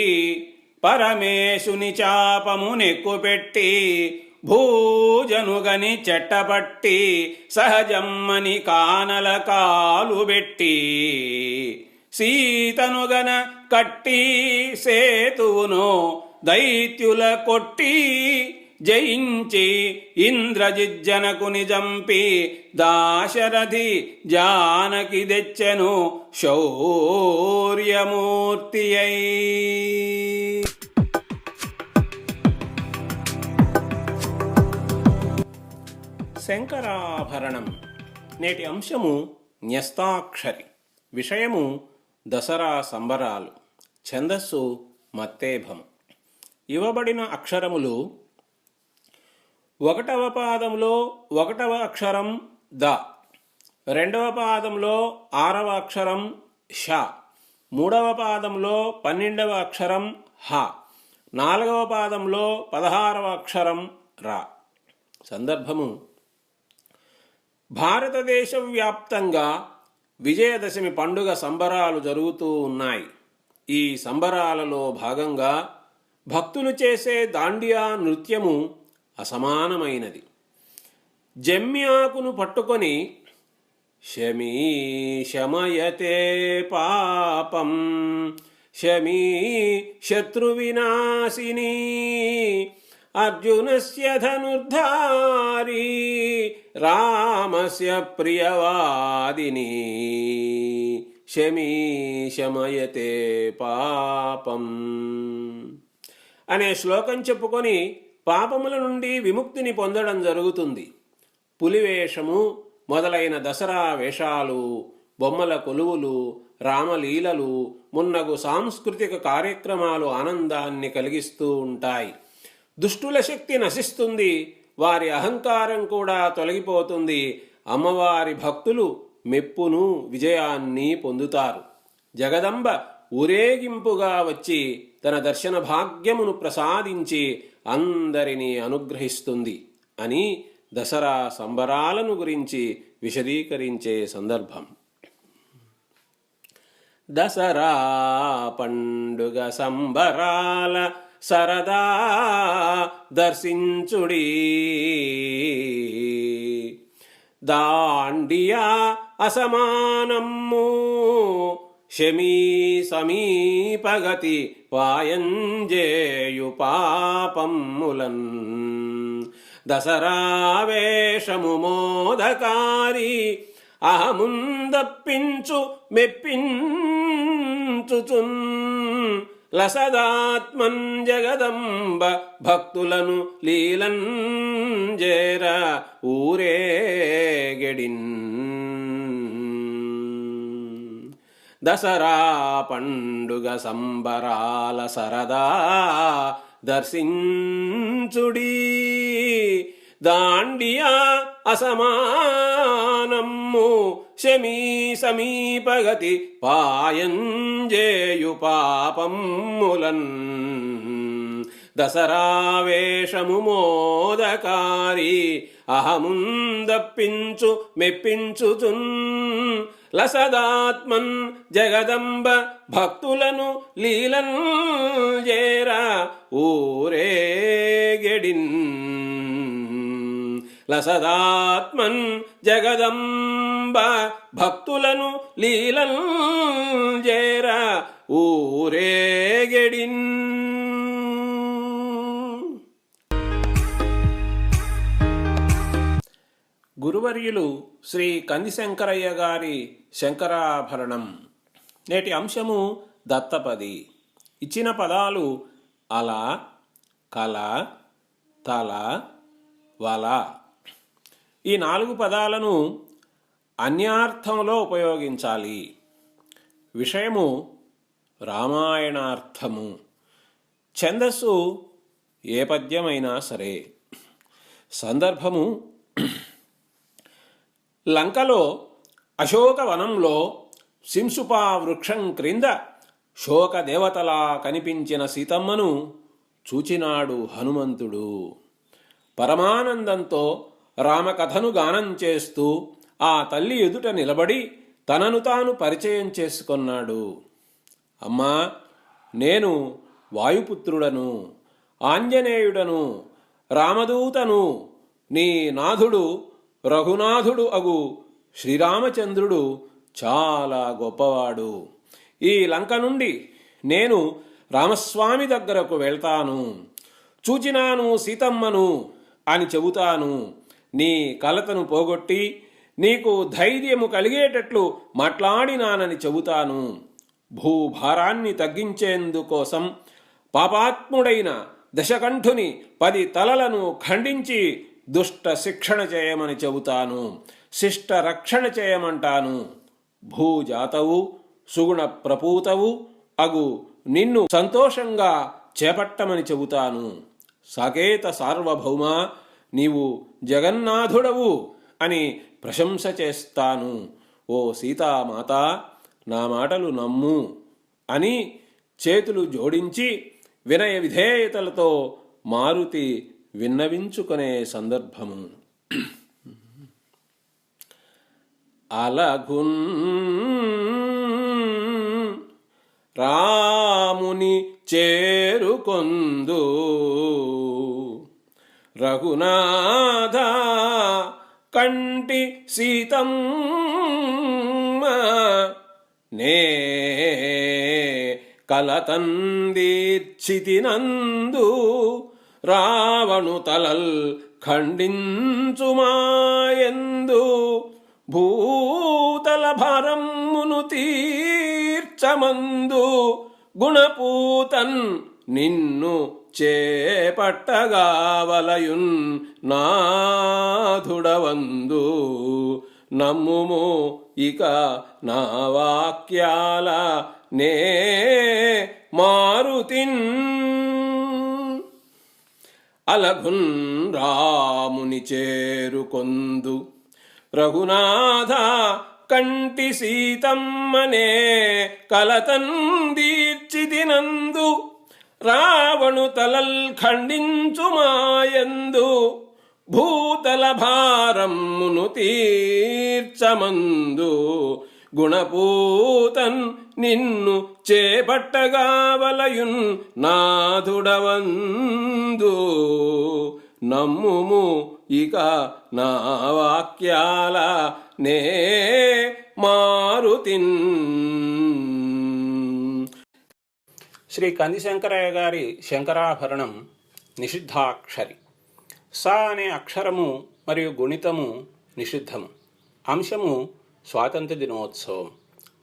A: పరమేశుని చాపము నెక్కుపెట్టి భూజనుగని చెట్టపట్టి సహజమ్మని కానల కాలు పెట్టి సీతనుగన కట్టి సేతువును దైత్యుల కొట్టి జయించి ఇంద్రజిజ్జనకుని జంపి దాశరథి జానకి తెచ్చెను శౌర్యమూర్తి అయి. శంకరాభరణం నేటి అంశము న్యస్తాక్షరి. విషయము దసరా సంబరాలు. ఛందస్సు మత్తేభం. ఇవ్వబడిన అక్షరములు 1వ పాదంలో 1వ అక్షరం ద, 2వ పాదంలో 6వ అక్షరం ష, 3వ పాదంలో 12వ అక్షరం హ, 4వ పాదంలో 16వ అక్షరం ర. సందర్భము: భారతదేశం వ్యాప్తంగా విజయదశమి పండుగ సంబరాలు జరుగుతూ ఉన్నాయి. ఈ సంబరాలలో భాగంగా భక్తులు చేసే దాండియా నృత్యము అసమానమైనది. జమ్యాకును పట్టుకొని శమీ శమయతే పాపం శమీ శత్రువినాశిని అర్జునస్య ధనుర్ధారీ రామస్య ప్రియవాదిని శమీ శమయతే పాపం అనే శ్లోకం చెప్పుకొని పాపముల నుండి విముక్తిని పొందడం జరుగుతుంది. పులివేషము మొదలైన దసరా వేషాలు, బొమ్మల కొలువులు, రామలీలలు మున్నగు సాంస్కృతిక కార్యక్రమాలు ఆనందాన్ని కలిగిస్తూ ఉంటాయి. దుష్టుల శక్తి నశిస్తుంది, వారి అహంకారం కూడా తొలగిపోతుంది. అమ్మవారి భక్తులు మెప్పును, విజయాన్ని పొందుతారు. జగదంబ ఊరేగింపుగా వచ్చి తన దర్శన భాగ్యమును ప్రసాదించి అందరినీ అనుగ్రహిస్తుంది అని దసరా సంబరాలను గురించి విశదీకరించే సందర్భం. దసరా పండుగ సంబరాల సరదా దర్శించుడి దాండియా అసమానమ్ము శమీ సమీపగతి పాయంజేయు పాపమ్ములన్ దసరావేషము మోదకారి అహముందప్పించు మెప్పించుచున్ లసదాత్మన్ జగదంబ భక్తులను లీలన్ జేర ఊరేగెడిన్ దసరా పండుగ సంబరాల సరదా దర్శించుడి దాండియా అసమానమ్ము శమీ సమీపగతి పాయంజేయు పాపమ్ములన్ దసరావేషము మోదకారి అహముందప్పించు మెప్పించుచున్ లసదాత్మన్ జగదంబ భక్తులను లీలన్ జేరా ఊరేగెడిన్ లసదాత్మన్ జగదంబ భక్తులను లీలన్ జేరా ఊరేగెడిన్.
B: గురువర్యులు శ్రీ కందిశంకరయ్య గారి శంకరాభరణం. నేటి అంశము దత్తపది. ఇచ్చిన పదాలు అల, కల, తల, వల. ఈ 4 పదాలను అన్యార్థంలో ఉపయోగించాలి. విషయము రామాయణార్థము. ఛందస్సు ఏ పద్యమైనా సరే. సందర్భము లంకలో అశోకవనంలో సింసుపా వృక్షం క్రింద శోకదేవతలా కనిపించిన సీతమ్మను చూచినాడు హనుమంతుడు. పరమానందంతో రామకథను గానం చేస్తూ ఆ తల్లి ఎదుట నిలబడి తనను తాను పరిచయం చేసుకొన్నాడు. అమ్మా, నేను వాయుపుత్రుడను, ఆంజనేయుడను, రామదూతను. నీ నాథుడు రఘునాథుడు అగు శ్రీరామచంద్రుడు చాలా గొప్పవాడు. ఈ లంక నుండి నేను రామస్వామి దగ్గరకు వెళ్తాను, చూచినాను సీతమ్మను అని చెబుతాను. నీ కలతను పోగొట్టి నీకు ధైర్యము కలిగేటట్లు మాట్లాడినానని చెబుతాను. భూభారాన్ని తగ్గించేందుకోసం పాపాత్ముడైన దశకంఠుని 10 తలలను ఖండించి దుష్ట శిక్షణ చేయమని చెబుతాను. శిష్ట రక్షణ చేయమంటాను. భూజాతవు సుగుణ ప్రపూతవు అగు నిన్ను సంతోషంగా చేపట్టమని చెబుతాను. సాకేత సార్వభౌమ, నీవు జగన్నాథుడవు అని ప్రశంస చేస్తాను. ఓ సీతామాత, నా మాటలు నమ్ము అని చేతులు జోడించి వినయ విధేయతలతో మారుతి విన్నవించుకునే సందర్భము. అలగున్ రాముని చేరుకొందు రఘునాథ కంటి సీతమ్మ నే కలతందీర్చితినందు రావణు తలల్ ఖండించుమాయందు భూతల భారమ్మును తీర్చమందు గుణపూతన్ నిన్ను చేపట్టగావలయున్ నాథుడవందు నమ్ముము ఇక నా వాక్యాల నే మారుతిన్. అలగున్ రాముని చేరుకొందు రఘునాథ కంటి సీతమ్మనే కలతందీర్చితినందు రావణు తలల్ ఖండించుమాయందు భూతల భారమ్మును తీర్చమందు గుణపూతన్ నిన్ను చేపట్టగావలయున్ నాథుడవందు నమ్ముము ఇక నా వాక్యాల నే మారుతిన్. శ్రీ కందిశంకరయ్య గారి శంకరాభరణం నిషిద్ధాక్షరి. స అనే అక్షరము మరియు గుణితము నిషిద్ధము. అంశము స్వాతంత్ర దినోత్సవం.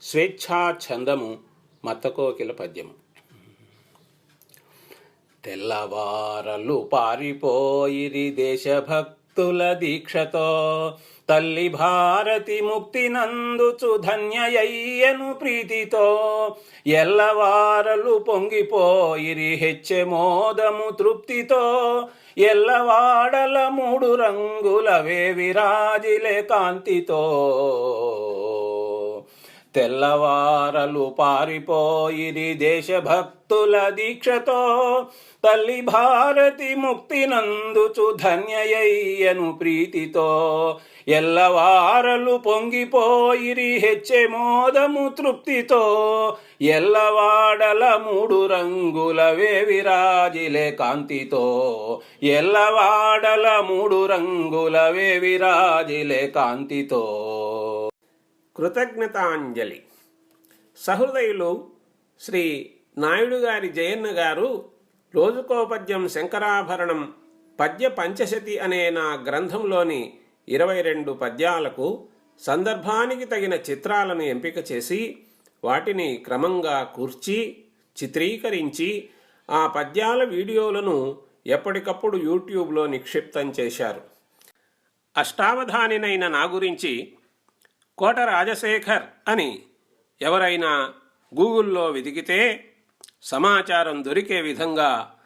B: స్వేచ్ఛా ఛందము మత్తకోకిల పద్యము. తెల్లవారలు పారిపోయిరి దేశభక్తుల దీక్షతో తల్లి భారతి ముక్తి నందుచు ధన్యయ్యను ప్రీతితో ఎల్లవారలు పొంగిపోయిరి హెచ్చె మోదము తృప్తితో ఎల్లవాడల 3 రంగులవే విరాజిలే కాంతితో తెల్లవారలు పారిపోయిరి దేశభక్తుల దీక్షతో తల్లి భారతి ముక్తి నందుచు ధన్యయ్యను ప్రీతితో ఎల్లవారలు పొంగిపోయిరి హెచ్చె మోదము తృప్తితో ఎల్లవాడల 3 రంగులవే విరాజిలే కాంతితో ఎల్లవాడల 3 రంగులవే విరాజిలే కాంతితో. కృతజ్ఞతాంజలి. సహృదయులు శ్రీ నాయుడు గారి జయన్న గారు రోజుకో పద్యం శంకరాభరణం పద్య పంచశతి అనే నా గ్రంథంలోని 22 పద్యాలకు సందర్భానికి తగిన చిత్రాలను ఎంపిక చేసి వాటిని క్రమంగా కూర్చి చిత్రీకరించి ఆ పద్యాల వీడియోలను ఎప్పటికప్పుడు యూట్యూబ్లో నిక్షిప్తం చేశారు. అష్టావధానినైన నా గురించి కోట రాజశేఖర్ అని ఎవరైనా గూగుల్లో వెతికితే సమాచారం దొరికే విధంగా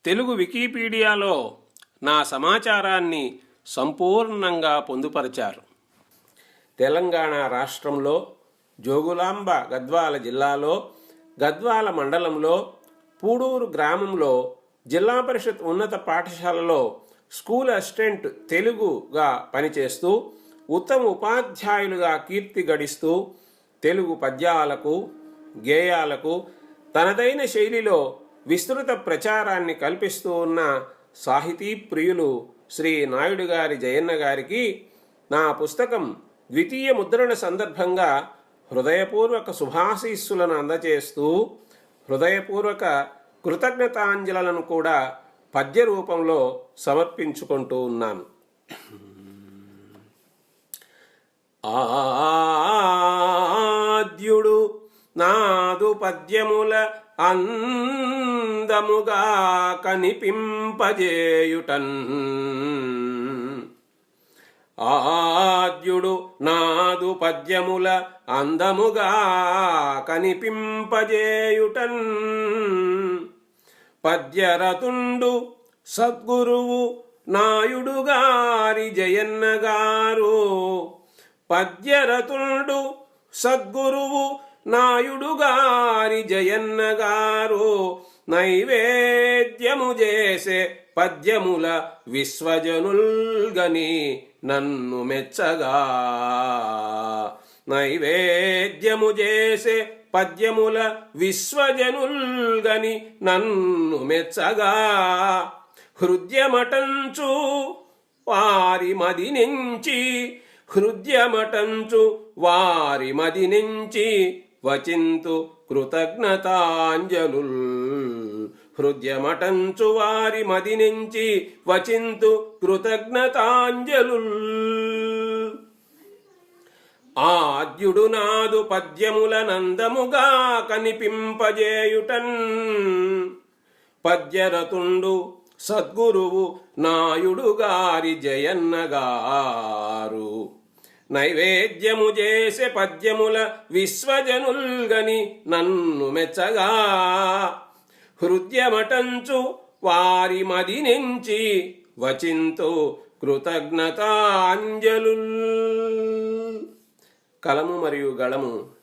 B: తెలుగు వికీపీడియాలో నా సమాచారాన్ని సంపూర్ణంగా పొందుపరిచారు. తెలంగాణ రాష్ట్రంలో జోగులాంబ గద్వాల జిల్లాలో గద్వాల మండలంలో పూడూరు గ్రామంలో జిల్లా పరిషత్ ఉన్నత పాఠశాలలో స్కూల్ అసిస్టెంట్ తెలుగుగా పనిచేస్తూ ఉత్తమ ఉపాధ్యాయులుగా కీర్తి గడిస్తూ తెలుగు పద్యాలకు గేయాలకు తనదైన శైలిలో విస్తృత ప్రచారాన్ని కల్పిస్తూ ఉన్న సాహితీ ప్రియులు శ్రీ నాయుడు గారి జయన్న గారికి నా పుస్తకం ద్వితీయ ముద్రణ సందర్భంగా హృదయపూర్వక శుభాశీస్సులను అందజేస్తూ హృదయపూర్వక కృతజ్ఞతాంజలను కూడా పద్య రూపంలో సమర్పించుకుంటూ ఉన్నాను. ఆద్యుడు నాదు పద్యముల అందముగా కనిపింపజేయుటన్ ఆద్యుడు నాదు పద్యముల అందముగా కనిపింపజేయుటన్ పద్యరతుండు సద్గురువు నాయుడు గారి జయన్న గారు పద్యరతుండు సద్గురువు నాయుడు గారి జయన్న గారు నైవేద్యము చేసే పద్యముల విశ్వజనుల్గని నన్ను మెచ్చగా నైవేద్యము చేసే పద్యముల విశ్వజనుల్గని నన్ను మెచ్చగా హృద్యమటంచు వారి మది నుంచి హృద్యమటంచు వారి మది నుంచి వచింతు కృతజ్ఞతాంజలుల్ హృద్యమటంచు వారి మది నుంచి వచింతు కృతజ్ఞతాంజలుల్ ఆద్యుడు నాదు పద్యముల నందముగా కనిపింపజేయుటన్ పద్యరతుండు సద్గురువు నాయుడు గారి జయన్న గారు నైవేద్యము చేసే పద్యముల విశ్వజనుల్గని నన్ను మెచ్చగా హృద్యమటంచు వారి మది నుంచి వచింతు కృతజ్ఞతాంజలుల్. కలము మరియు గళము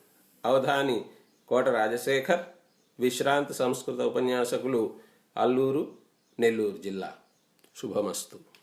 B: అవధాని కోట రాజశేఖర్, విశ్రాంత సంస్కృత ఉపన్యాసకులు, అల్లూరు, నెల్లూరు జిల్లా. శుభమస్తు.